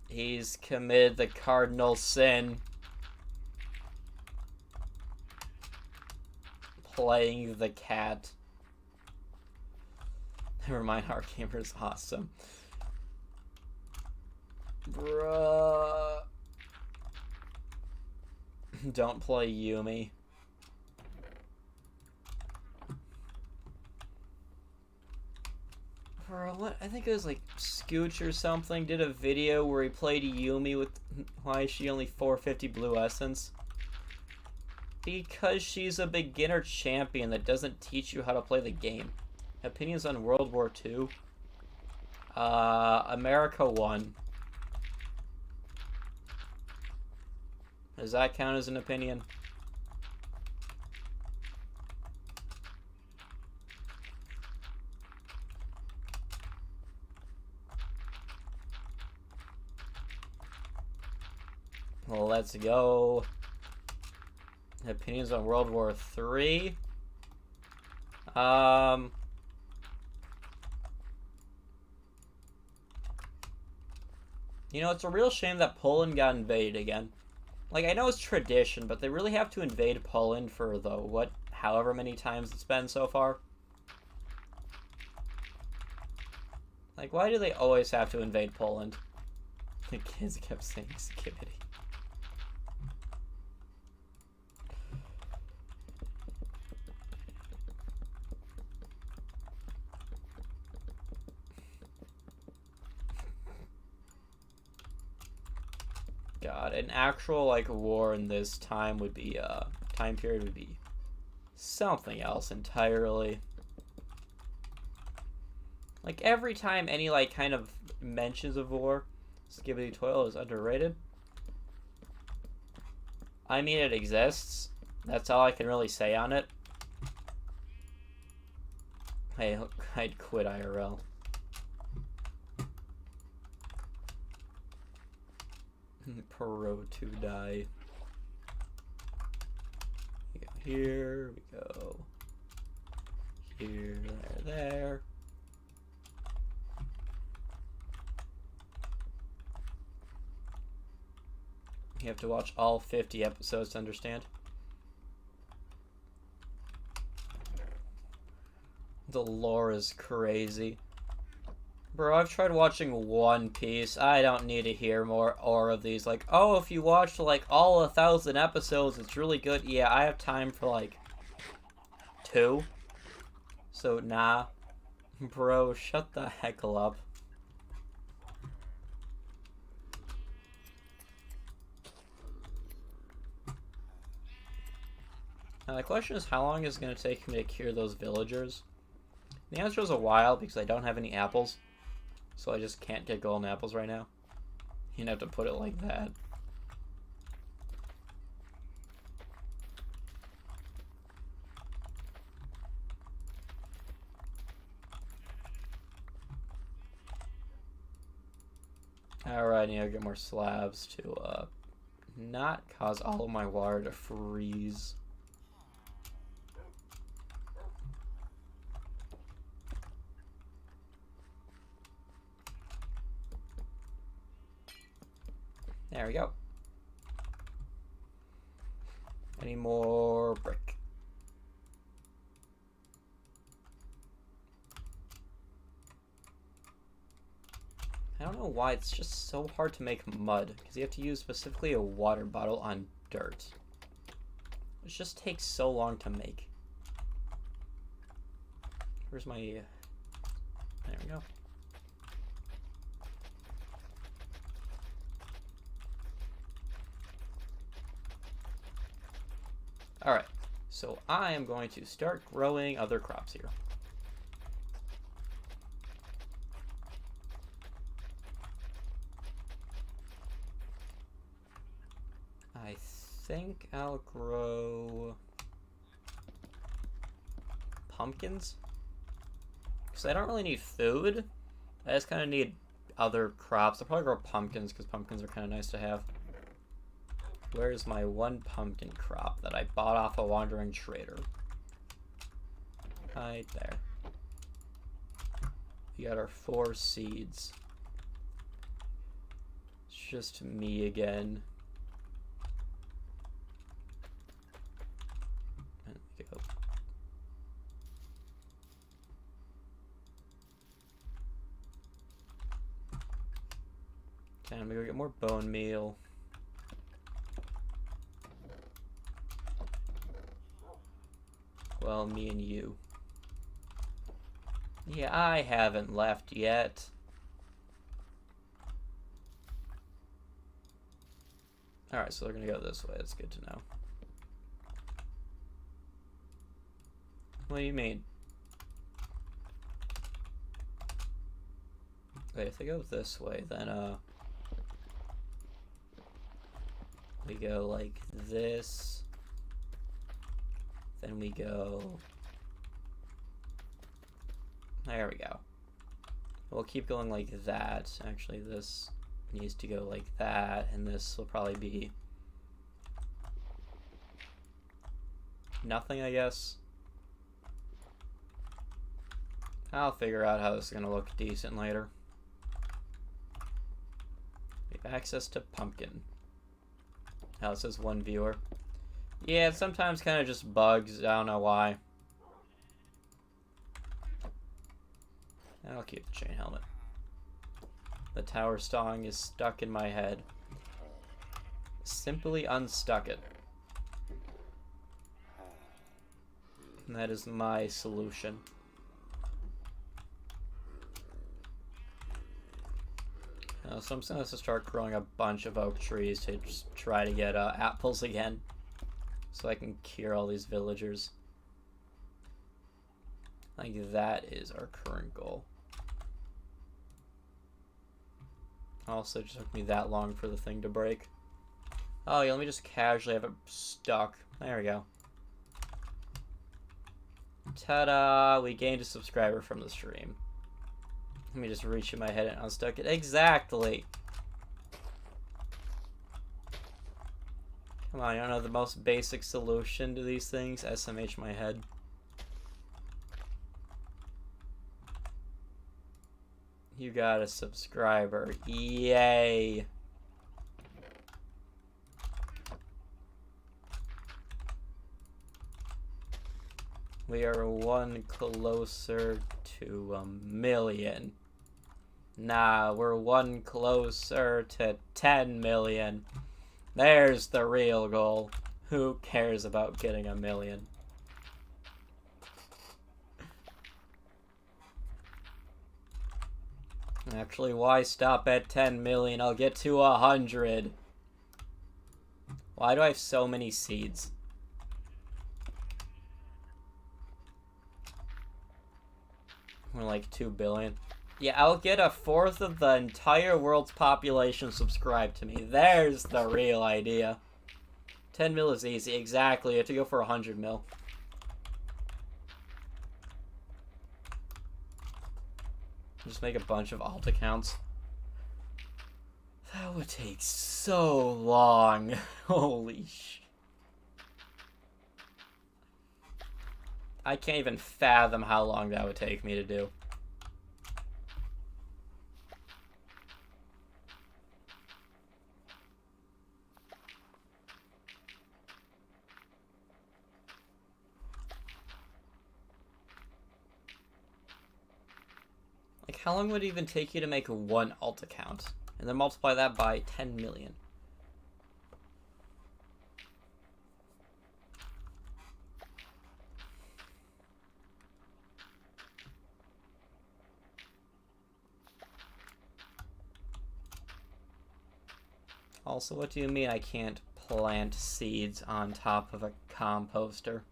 He's committed the cardinal sin. Playing the cat. Never mind, our gamer's awesome. Bruh. Don't play Yuumi. What? I think it was like Scooch or something did a video where he played Yuumi with why is she only 450 blue essence? Because she's a beginner champion that doesn't teach you how to play the game. Opinions on World War II? America won. Does that count as an opinion? Well, let's go. Opinions on World War III. You know, it's a real shame that Poland got invaded again. Like, I know it's tradition, but they really have to invade Poland for the, however many times it's been so far? Like, why do they always have to invade Poland? The kids kept saying skibbity. God, an actual like war in this time would be time period would be something else entirely. Like every time any like kind of mentions of war, Skibidi Toilet is underrated. I mean, it exists. That's all I can really say on it. Hey, I'd quit IRL. Pro to die. We go here, we go here, there. You have to watch all 50 episodes to understand. The lore is crazy. Bro, I've tried watching One Piece. I don't need to hear more of these. Like, oh, if you watch like all 1,000 episodes, it's really good. Yeah, I have time for like 2. So, nah. Bro, shut the heck up. Now, the question is, how long is it going to take me to cure those villagers? The answer is a while, because I don't have any apples. So I just can't get golden apples right now. You'd have to put it like that. Alright, I need to get more slabs to not cause all of my water to freeze. There we go. Any more brick? I don't know why it's just so hard to make mud, because you have to use specifically a water bottle on dirt. It just takes so long to make. Where's my... There we go. Alright, so I am going to start growing other crops here. I think I'll grow pumpkins, because I don't really need food. I just kind of need other crops. I'll probably grow pumpkins, because pumpkins are kind of nice to have. Where's my one pumpkin crop that I bought off a wandering trader? Right there. We got our 4 seeds. It's just me again. And we go. Okay, I'm gonna go get more bone meal. Well, me and you. Yeah, I haven't left yet. Alright, so they're gonna go this way. That's good to know. What do you mean? Wait, if they go this way, then, we go like this. Then we go... There we go. We'll keep going like that. Actually, this needs to go like that, and this will probably be... nothing, I guess. I'll figure out how this is gonna look decent later. We have access to pumpkin. Now it says 1 viewer. Yeah, it sometimes kind of just bugs. I don't know why. I'll keep the chain helmet. The tower song is stuck in my head. Simply unstuck it. And that is my solution. So I'm just gonna start growing a bunch of oak trees to just try to get apples again, so I can cure all these villagers. I think that is our current goal. Also, it just took me that long for the thing to break. Oh yeah, let me just casually have it stuck. There we go. Ta-da! We gained a subscriber from the stream. Let me just reach in my head and unstuck it. Exactly! Come on, you don't know the most basic solution to these things? SMH my head. You got a subscriber. Yay! We are one closer to 1 million. Nah, we're one closer to 10 million. There's the real goal. Who cares about getting 1 million? Actually, why stop at 10 million? I'll get to 100. Why do I have so many seeds? We're like 2 billion. Yeah, I'll get 1/4 of the entire world's population subscribed to me. There's the real idea. 10 mil is easy. Exactly. You have to go for 100 mil. Just make a bunch of alt accounts. That would take so long. Holy sh... I can't even fathom how long that would take me to do. Like, how long would it even take you to make one alt account? And then multiply that by 10 million. Also, what do you mean I can't plant seeds on top of a composter?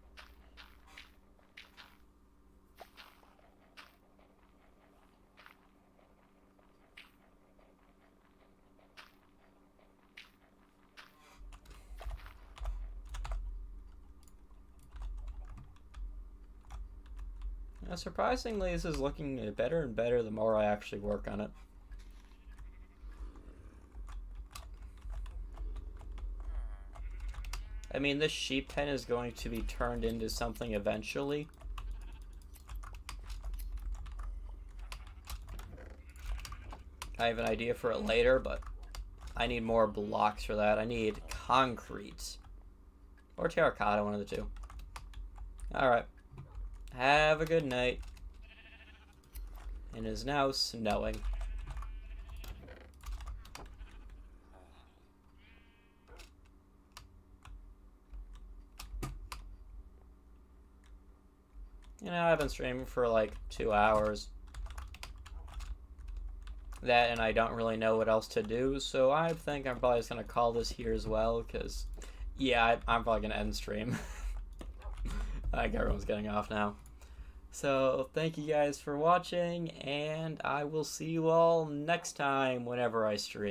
Surprisingly, this is looking better and better the more I actually work on it. I mean, this sheep pen is going to be turned into something eventually. I have an idea for it later, but I need more blocks for that. I need concrete. Or terracotta, one of the two. Alright. Have a good night. It is now snowing. You know, I've been streaming for like 2 hours. That, and I don't really know what else to do, so I think I'm probably just going to call this here as well, because, yeah, I'm probably going to end stream. I think everyone's getting off now. So, thank you guys for watching, and I will see you all next time whenever I stream.